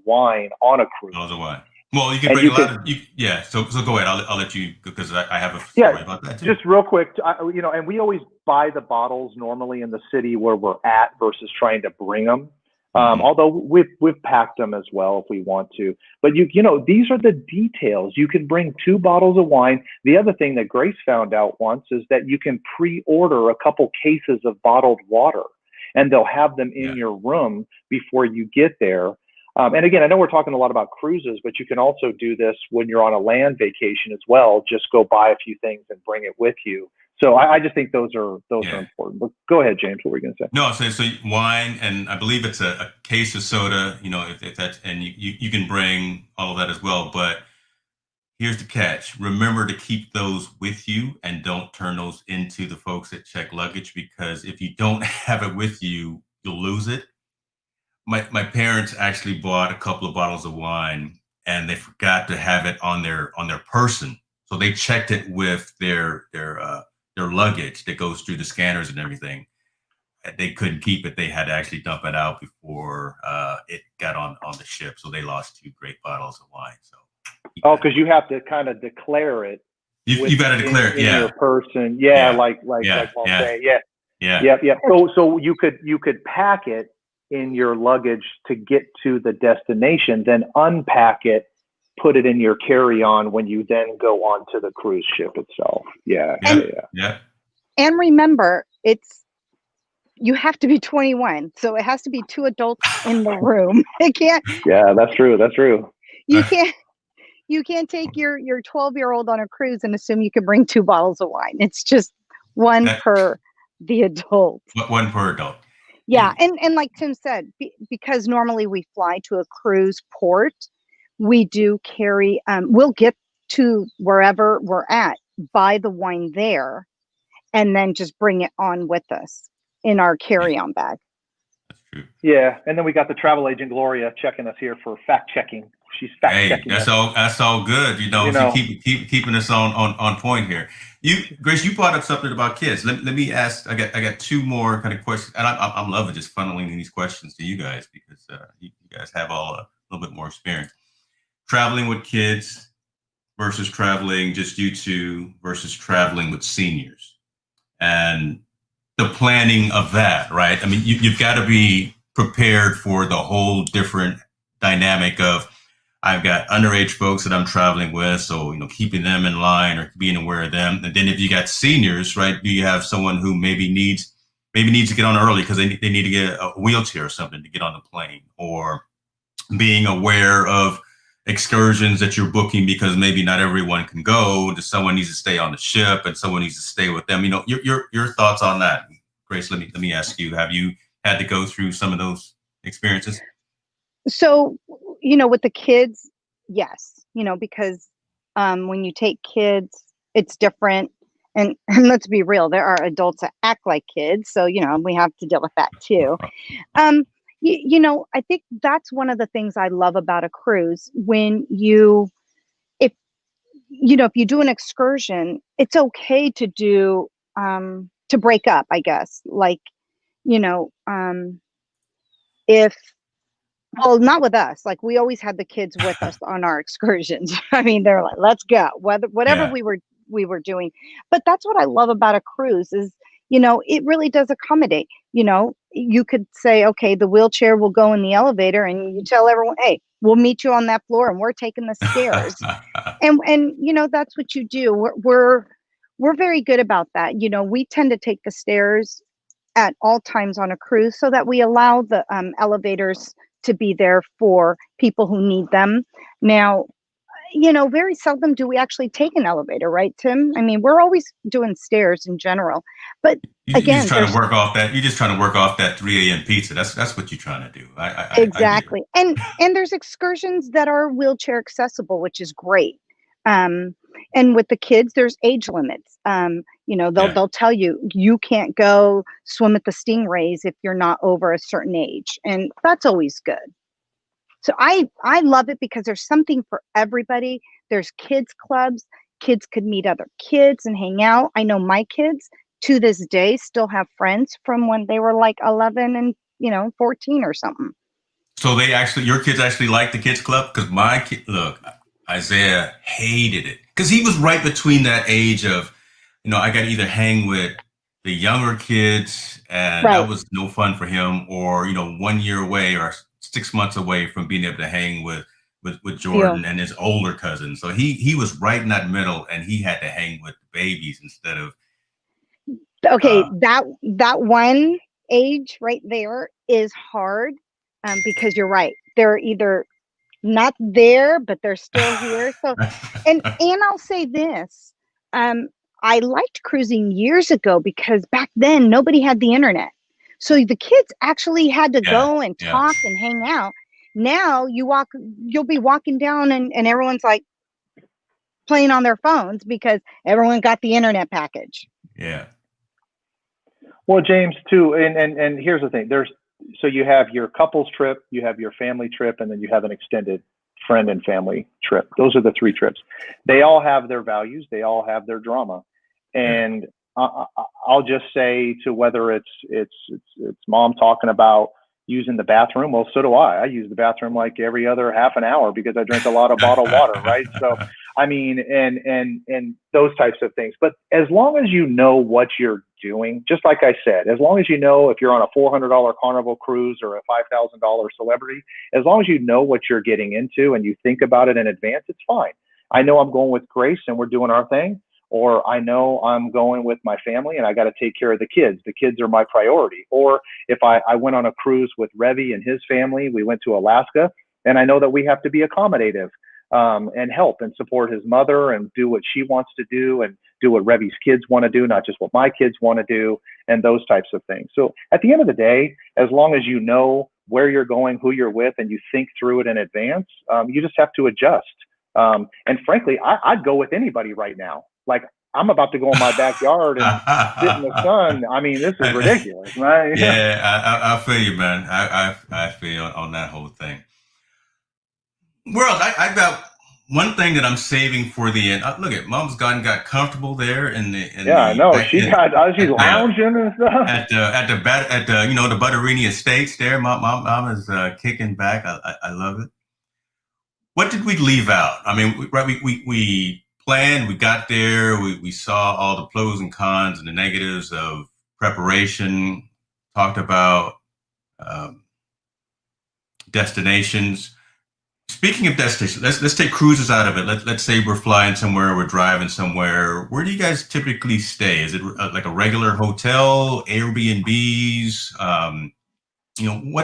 wine on a cruise. Bottles of wine. Well, you can bring a lot of, So go ahead. I'll let you, because I have a story about that too. Just real quick, and we always buy the bottles normally in the city where we're at versus trying to bring them. Although we've packed them as well if we want to. But these are the details. You can bring 2 bottles of wine. The other thing that Grace found out once is that you can pre-order a couple cases of bottled water, and they'll have them in your room before you get there. And again, I know we're talking a lot about cruises, but you can also do this when you're on a land vacation as well. Just go buy a few things and bring it with you. So I just think those are important. But go ahead, James. What were you going to say? No, so wine, and I believe it's a case of soda. If that's, and you can bring all of that as well. But Here's the catch. Remember to keep those with you and don't turn those into the folks that check luggage, because if you don't have it with you, you'll lose it. My parents actually bought a couple of bottles of wine and they forgot to have it on their person. So they checked it with their luggage that goes through the scanners and everything. They couldn't keep it. They had to actually dump it out before it got on the ship. So they lost two great bottles of wine. So because you have to kind of declare it. you got to declare it. In Yeah. your person. Yeah, like Paul say. Yeah. Yeah. Yep. So you could pack it in your luggage to get to the destination, then unpack it, put it in your carry-on when you then go onto the cruise ship itself. Yeah. And remember, you have to be 21, so it has to be 2 adults in the room. It can't. Yeah, that's true. You can't take your 12-year-old on a cruise and assume you can bring 2 bottles of wine. It's just one per the adult. One per adult. Yeah, and like Tim said, because normally we fly to a cruise port, we do carry. We'll get to wherever we're at, buy the wine there, and then just bring it on with us in our carry-on bag. That's true. Yeah, and then we got the travel agent Gloria checking us here for fact checking. She's fact checking. That's all good. You know. Keeping us on point here. Grace, you brought up something about kids. Let me ask. I got 2 more kind of questions, and I'm loving just funneling these questions to you guys because you guys have all a little bit more experience traveling with kids versus traveling just you two versus traveling with seniors, and the planning of that. Right. I mean, you've got to be prepared for the whole different dynamic of. I've got underage folks that I'm traveling with, so keeping them in line or being aware of them. And then if you got seniors, right, you have someone who maybe needs to get on early because they need to get a wheelchair or something to get on the plane, or being aware of excursions that you're booking because maybe not everyone can go. Someone needs to stay on the ship and someone needs to stay with them. Your thoughts on that, Grace? Let me ask you: have you had to go through some of those experiences? So, with the kids, yes, because when you take kids, it's different. And let's be real, there are adults that act like kids. So, we have to deal with that too. I think that's one of the things I love about a cruise. When if you do an excursion, it's okay to do, to break up, I guess. Like, if, well, not with us. Like, we always had the kids with us on our excursions. I mean, they're like, let's go, whatever we were doing. But that's what I love about a cruise is, it really does accommodate. You could say, okay, the wheelchair will go in the elevator, and you tell everyone, hey, we'll meet you on that floor and we're taking the stairs. and that's what you do. We're very good about that. We tend to take the stairs at all times on a cruise so that we allow the elevators to be there for people who need them. Now, very seldom do we actually take an elevator, right, Tim? I mean, we're always doing stairs in general. But you're again, just trying to work off that. You're just trying to work off that 3 a.m. pizza. That's what you're trying to do. Exactly. And there's excursions that are wheelchair accessible, which is great. And with the kids, there's age limits. They'll tell you can't go swim at the Stingrays if you're not over a certain age, and that's always good. So I love it because there's something for everybody. There's kids clubs. Kids could meet other kids and hang out. I know my kids to this day still have friends from when they were like 11 and 14 or something. So your kids actually like the kids club? Because my kid, look, Isaiah hated it because he was right between that age of, I got to either hang with the younger kids, and that was no fun for him, or 1 year away or 6 months away from being able to hang with Jordan and his older cousin. So he was right in that middle, and he had to hang with the babies instead of. Okay, that one age right there is hard, because you're right. They're either not there, but they're still here. So, and I'll say this, I liked cruising years ago because back then nobody had the internet. So the kids actually had to go and talk and hang out. Now you'll be walking down and everyone's like, playing on their phones because everyone got the internet package. Yeah. Well, James, too, and here's the thing. So you have your couples trip, you have your family trip, and then you have an extended friend and family trip. Those are the 3 trips. They all have their values. They all have their drama. And I'll just say, to whether it's mom talking about using the bathroom. Well, so do I. I use the bathroom like every other half an hour because I drink a lot of bottled water, right? So, I mean, and those types of things. But as long as you know what you're doing, just like I said, as long as you know if you're on a $400 Carnival cruise or a $5,000 Celebrity, as long as you know what you're getting into and you think about it in advance, it's fine. I know I'm going with Grace and we're doing our thing. Or I know I'm going with my family and I got to take care of the kids. The kids are my priority. Or if I went on a cruise with Revy and his family, we went to Alaska, and I know that we have to be accommodative and help and support his mother and do what she wants to do and do what Revy's kids want to do, not just what my kids want to do, and those types of things. So at the end of the day, as long as you know where you're going, who you're with, and you think through it in advance, you just have to adjust. And frankly, I'd go with anybody right now. Like, I'm about to go in my backyard and sit in the sun. I mean, this is ridiculous, right? Yeah, I feel you, man. I feel you on that whole thing. Well, I got one thing that I'm saving for the end. Look at Mom's got comfortable there I know. She's lounging and stuff at the the Butterini Estates there. Mom is kicking back. I love it. What did we leave out? I mean, we planned, we got there, we saw all the pros and cons and the negatives of preparation, talked about destinations. Speaking of destinations, let's take cruises out of it. Let's say we're flying somewhere, we're driving somewhere. Where do you guys typically stay? Is it like a regular hotel, Airbnbs?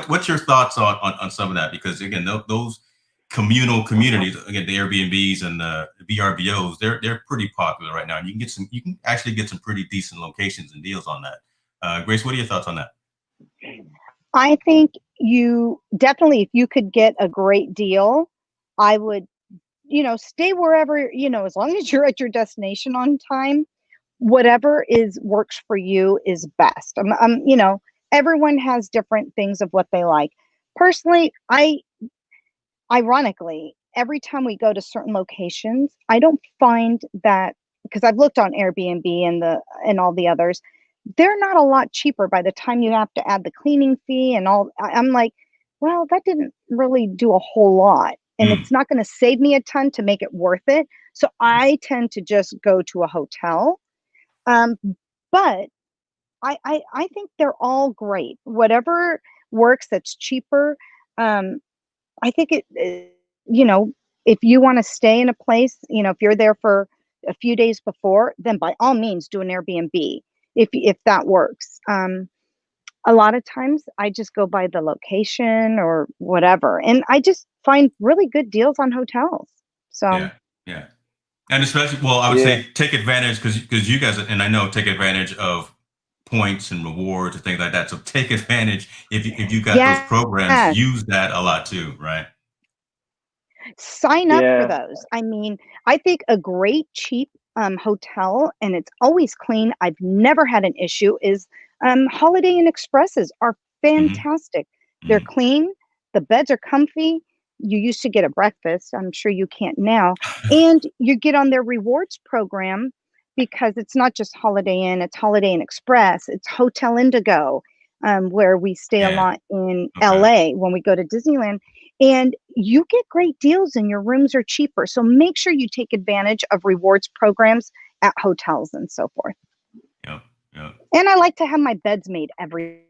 What's your thoughts on some of that? Because again, those communal communities, again, the Airbnbs and the VRBOs, they're pretty popular right now, and you can actually get some pretty decent locations and deals on that. Grace, what are your thoughts on that? I think you definitely, if you could get a great deal, I would, stay wherever, as long as you're at your destination on time, whatever works for you is best. Everyone has different things of what they like. Personally, ironically, every time we go to certain locations, I don't find that, because I've looked on Airbnb and all the others, they're not a lot cheaper by the time you have to add the cleaning fee and all. I'm like, well, that didn't really do a whole lot, and it's not going to save me a ton to make it worth it. So I tend to just go to a hotel. But I think they're all great. Whatever works that's cheaper. I think if you want to stay in a place, if you're there for a few days before, then by all means do an Airbnb if that works. A lot of times I just go by the location or whatever, and I just find really good deals on hotels. So yeah. And especially, well, I would say take advantage because you guys, and I know, take advantage of points and rewards and things like that. So take advantage if you got those programs, use that a lot too, right? Sign up for those. I mean, I think a great cheap hotel, and it's always clean, I've never had an issue, is Holiday Inn Expresses are fantastic. They're clean, the beds are comfy. You used to get a breakfast, I'm sure you can't now, and you get on their rewards program, because it's not just Holiday Inn, it's Holiday Inn Express, it's Hotel Indigo, where we stay a lot in LA when we go to Disneyland. And you get great deals and your rooms are cheaper. So make sure you take advantage of rewards programs at hotels and so forth. Yeah. And I like to have my beds made every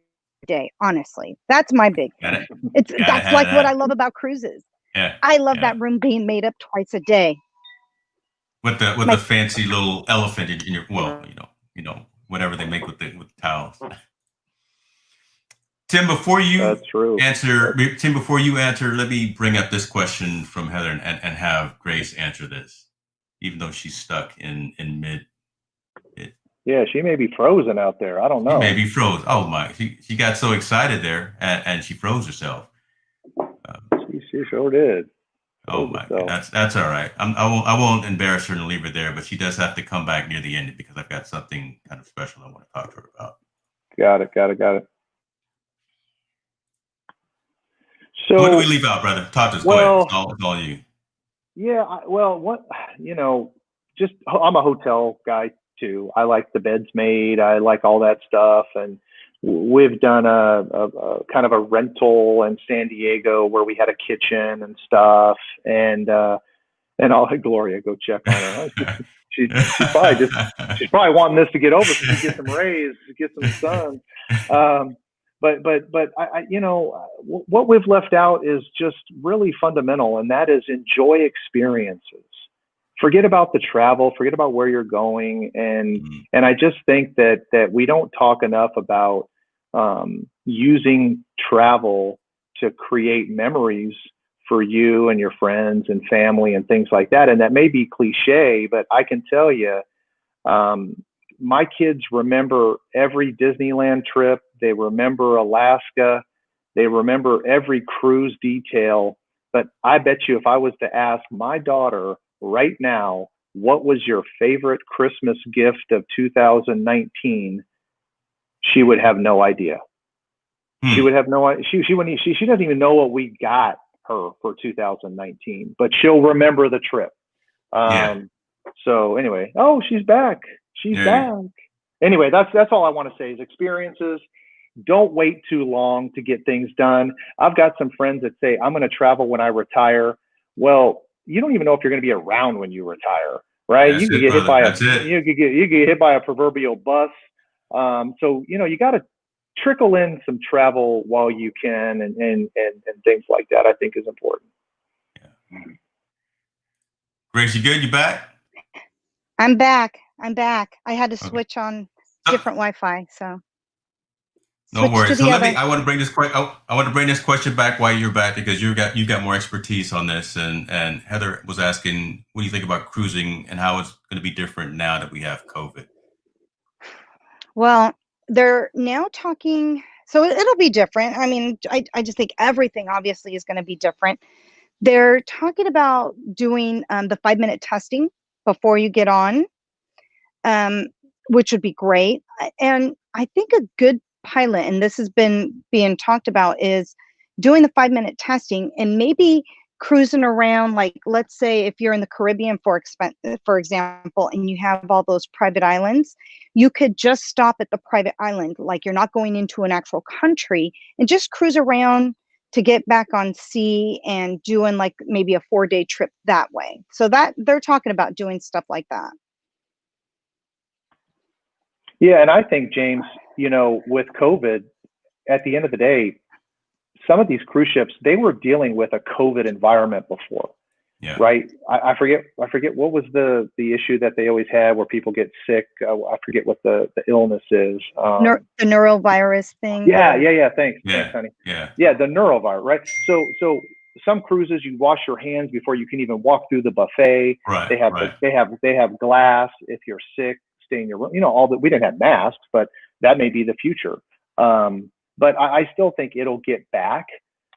day, honestly. That's my big thing. That's like what I love about cruises. Yeah. I love that room being made up twice a day. With the fancy little elephant in your, whatever they make with the towels. Tim, before you answer, let me bring up this question from Heather and have Grace answer this, even though she's stuck in mid. Yeah, she may be frozen out there. I don't know. She may be frozen. Oh my! She got so excited there, and she froze herself. She sure did. Oh my God, that's all right. I won't embarrass her and leave her there, but she does have to come back near the end because I've got something kind of special I want to talk to her about. Got it. So what do we So, leave out, brother? Talk to us. Go ahead. well, It's all you. yeah, what, just I'm a hotel guy too. I like the beds made. I like all that stuff, and we've done a kind of a rental in San Diego where we had a kitchen and stuff, and I'll let Gloria go check on her. She's probably wanting this to get over so she get some rays, get some sun. But what we've left out is just really fundamental, and that is enjoy experiences. Forget about the travel, forget about where you're going, and I just think that we don't talk enough about using travel to create memories for you and your friends and family and things like that. And that may be cliche, but I can tell you, my kids remember every Disneyland trip. They remember Alaska. They remember every cruise detail. But I bet you if I was to ask my daughter right now, what was your favorite Christmas gift of 2019? She would have no idea. She would have no idea. She doesn't even know what we got her for 2019, but she'll remember the trip. So anyway, she's back. She's back. Anyway, that's all I want to say is experiences. Don't wait too long to get things done. I've got some friends that say, I'm going to travel when I retire. Well, you don't even know if you're going to be around when you retire, right? You could get hit by a proverbial bus. So, you got to trickle in some travel while you can and things like that, I think is important. Yeah. Grace, you good? You back? I'm back. I had to switch on different Wi-Fi, so. No worries. So I want to bring this question back while you're back because you've got more expertise on this. And Heather was asking, what do you think about cruising and how it's going to be different now that we have COVID? Well, they're now talking, so it'll be different. I mean, I just think everything obviously is going to be different. They're talking about doing the 5-minute testing before you get on, which would be great. And I think a good pilot, and this has been being talked about, is doing the 5-minute testing and maybe cruising around. Like, let's say if you're in the Caribbean, for example, and you have all those private islands, you could just stop at the private island. Like, you're not going into an actual country, and just cruise around to get back on sea and doing like maybe a 4-day trip that way. So that they're talking about doing stuff like that. Yeah. And I think, James, with COVID, at the end of the day, some of these cruise ships, they were dealing with a COVID environment before. Yeah. Right. I forget what was the issue that they always had where people get sick. I forget what the illness is. The neurovirus thing. Yeah. Thanks, honey. Yeah. The neurovirus. Right. So some cruises, you wash your hands before you can even walk through the buffet. Right. They have glass. If you're sick, stay in your room. All that. We didn't have masks, but that may be the future. But I still think it'll get back.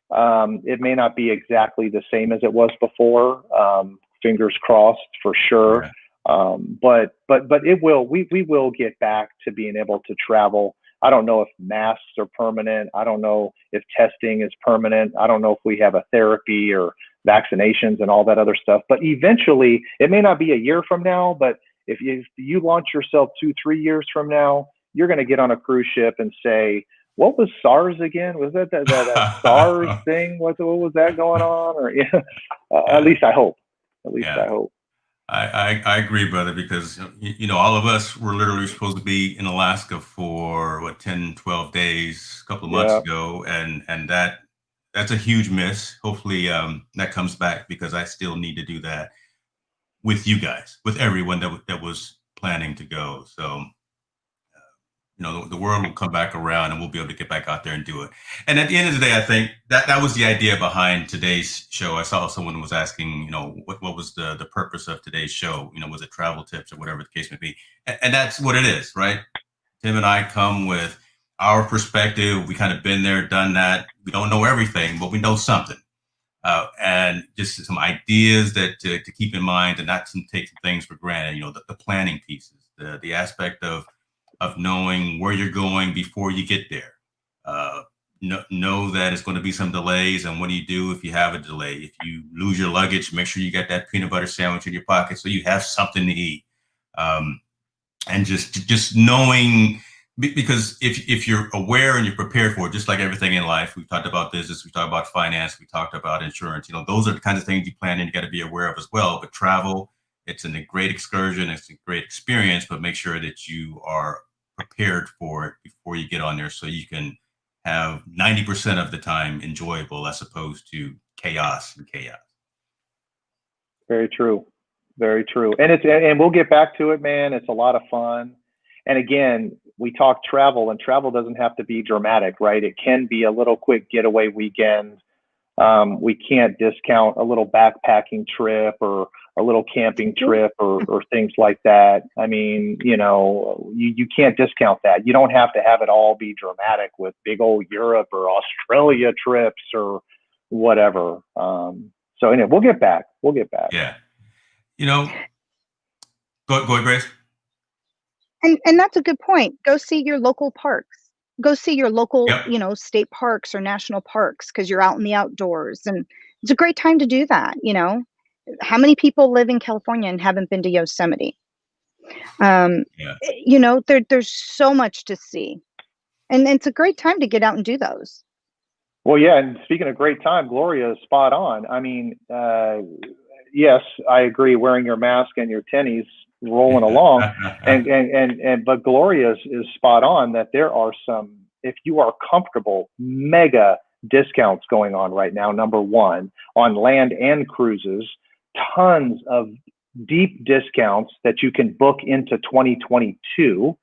It may not be exactly the same as it was before. Fingers crossed for sure. Yeah. But it will. We will get back to being able to travel. I don't know if masks are permanent. I don't know if testing is permanent. I don't know if we have a therapy or vaccinations and all that other stuff. But eventually, it may not be a year from now, but if you launch yourself 2-3 years from now, you're going to get on a cruise ship and say, what was SARS again? Was that SARS thing? What was that going on? Or at least I hope. I hope. I agree, brother, because all of us were literally supposed to be in Alaska for 10, 12 days a couple of months ago, and that's a huge miss. Hopefully that comes back because I still need to do that with you guys, with everyone that was planning to go. So the world will come back around and we'll be able to get back out there and do it. And at the end of the day, I think that was the idea behind today's show. I saw someone was asking, what was the purpose of today's show? Was it travel tips or whatever the case may be? And that's what it is, right? Tim and I come with our perspective. We kind of been there, done that. We don't know everything, but we know something. and just some ideas that to keep in mind and not to take some things for granted. The planning pieces, the aspect of knowing where you're going before you get there. Know that it's going to be some delays, and what do you do if you have a delay? If you lose your luggage, make sure you got that peanut butter sandwich in your pocket so you have something to eat. And just knowing, because if you're aware and you're prepared for it, just like everything in life, we've talked about business, we talked about finance, we talked about insurance. Those are the kinds of things you plan and you got to be aware of as well. But travel, it's a great excursion, it's a great experience, but make sure that you are prepared for it before you get on there, so you can have 90% of the time enjoyable as opposed to chaos and chaos. Very true. Very true. And we'll get back to it, man. It's a lot of fun. And again, we talk travel, and travel doesn't have to be dramatic, right? It can be a little quick getaway weekend. We can't discount a little backpacking trip or a little camping trip or things like that. I mean, you can't discount that. You don't have to have it all be dramatic with big old Europe or Australia trips or whatever. So anyway, we'll get back. Yeah. Go ahead, Grace. And that's a good point. Go see your local parks. Go see your local, Yep. state parks or national parks, because you're out in the outdoors, and it's a great time to do that. How many people live in California and haven't been to Yosemite? Yeah. There's so much to see, and it's a great time to get out and do those. Well, yeah. And speaking of great time, Gloria is spot on. I mean, yes, I agree. Wearing your mask and your tennies, rolling along, but Gloria is spot on that there are some, if you are comfortable, mega discounts going on right now. Number one, on land and cruises, tons of deep discounts that you can book into 2022,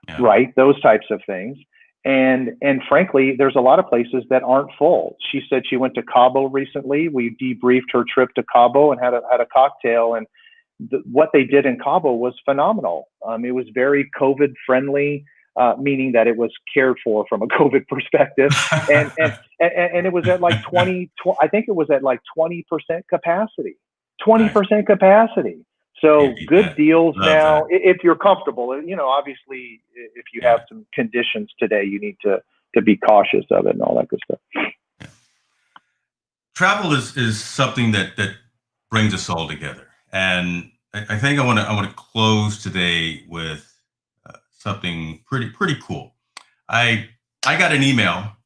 Yeah. right? Those types of things. And frankly, there's a lot of places that aren't full. She said she went to Cabo recently. We debriefed her trip to Cabo and had a cocktail, and what they did in Cabo was phenomenal. It was very COVID friendly, meaning that it was cared for from a COVID perspective, and it was at like 20. I think it was at like 20% capacity. 20% capacity. So good deals now, if you're comfortable. Obviously, if you have some conditions today, you need to be cautious of it and all that good stuff. Yeah. Travel is something that brings us all together, and I think I want to close today with something pretty cool. I got an email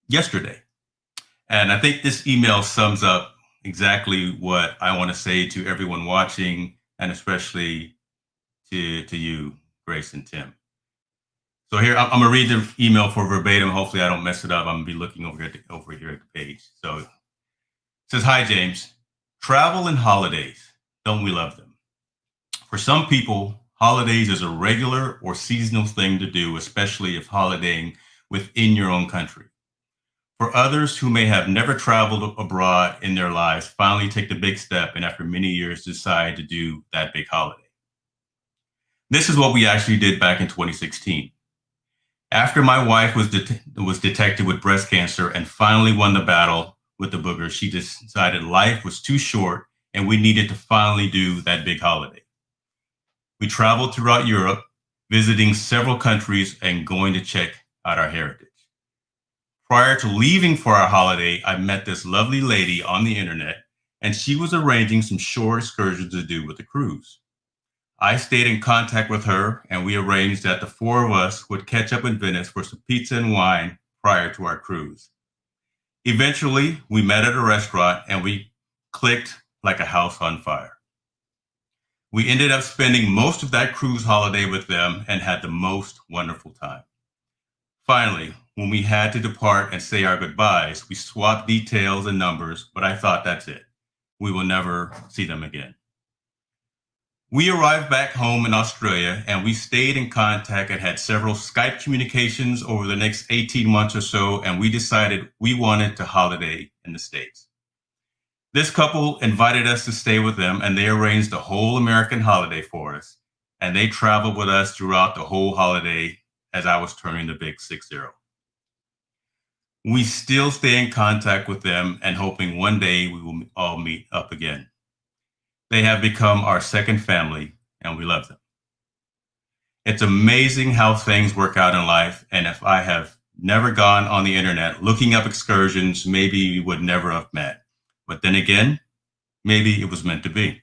yesterday, and I think this email sums up exactly what I want to say to everyone watching, and especially to you, Grace and Tim. So here, I'm gonna read the email for verbatim. Hopefully I don't mess it up. I'm gonna be looking over here at the page. So it says, "Hi, James. Travel and holidays, don't we love them? For some people, holidays is a regular or seasonal thing to do, especially if holidaying within your own country. For others who may have never traveled abroad in their lives, finally take the big step and after many years decide to do that big holiday. This is what we actually did back in 2016. After my wife was detected with breast cancer and finally won the battle with the booger, she decided life was too short and we needed to finally do that big holiday. We traveled throughout Europe, visiting several countries and going to check out our heritage. Prior to leaving for our holiday, I met this lovely lady on the internet, and she was arranging some shore excursions to do with the cruise. I stayed in contact with her, and we arranged that the four of us would catch up in Venice for some pizza and wine prior to our cruise. Eventually, we met at a restaurant, and we clicked like a house on fire. We ended up spending most of that cruise holiday with them and had the most wonderful time. Finally, when we had to depart and say our goodbyes, we swapped details and numbers, but I thought that's it. We will never see them again. We arrived back home in Australia and we stayed in contact and had several Skype communications over the next 18 months or so, and we decided we wanted to holiday in the States. This couple invited us to stay with them, and they arranged a whole American holiday for us, and they traveled with us throughout the whole holiday as I was turning the big 6-0. We still stay in contact with them and hoping one day we will all meet up again. They have become our second family, and we love them. It's amazing how things work out in life, and if I have never gone on the internet looking up excursions, maybe we would never have met. But then again, maybe it was meant to be.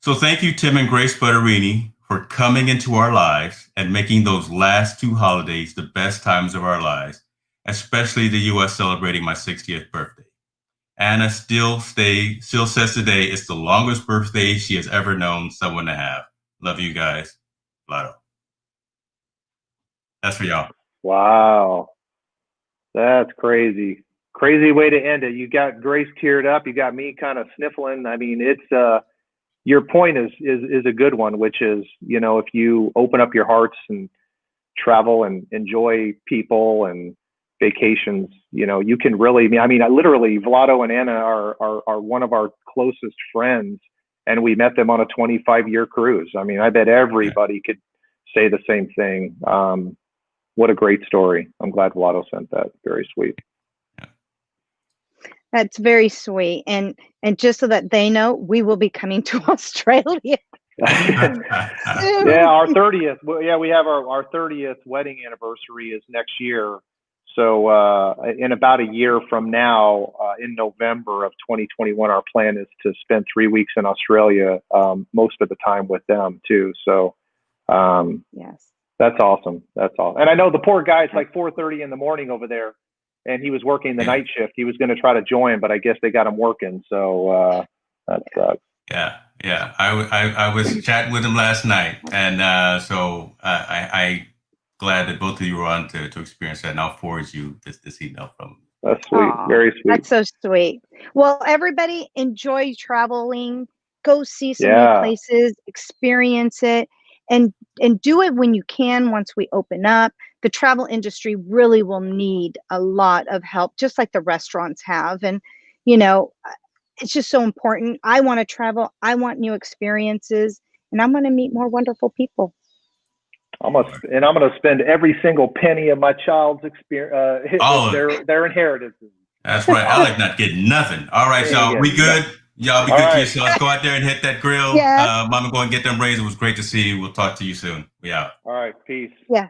So thank you, Tim and Grace Butterini, for coming into our lives and making those last 2 holidays the best times of our lives, especially the U.S. celebrating my 60th birthday. Anna still says today it's the longest birthday she has ever known someone to have. Love you guys. Lotto. That's for y'all. Wow. That's crazy. Crazy way to end it. You got Grace teared up. You got me kind of sniffling. I mean, it's your point is a good one, which is, you know, if you open up your hearts and travel and enjoy people and vacations, you know, you can really, I mean, literally Vlado and Anna are one of our closest friends, and we met them on a 25-year cruise. I mean, I bet everybody could say the same thing. What a great story. I'm glad Vlado sent that. Very sweet. That's very sweet. And just so that they know, we will be coming to Australia. Yeah, our 30th. Well, yeah, we have our 30th wedding anniversary is next year. So in about a year from now, in November of 2021, our plan is to spend 3 weeks in Australia, most of the time with them too. So yes, that's awesome. That's awesome. And I know the poor guy, it's like 4:30 in the morning over there, and he was working the night shift. He was going to try to join, but I guess they got him working. So that sucks. Yeah. I was chatting with him last night, and so I glad that both of you were on to experience that, and I'll forward you this email from him. That's sweet. Aww, very sweet. That's so sweet. Well, everybody enjoy traveling. Go see some new places, experience it, and do it when you can. Once we open up, the travel industry really will need a lot of help, just like the restaurants have. And, you know, it's just so important. I want to travel. I want new experiences, and I'm going to meet more wonderful people. I'm gonna spend every single penny of my child's experience, their inheritances. That's right. Alec not getting nothing. All right, y'all. We good? Y'all be good to yourselves. Go out there and hit that grill. Yes. Mama, go and get them raisins. It was great to see you. We'll talk to you soon. We out. All right. Peace. Yes.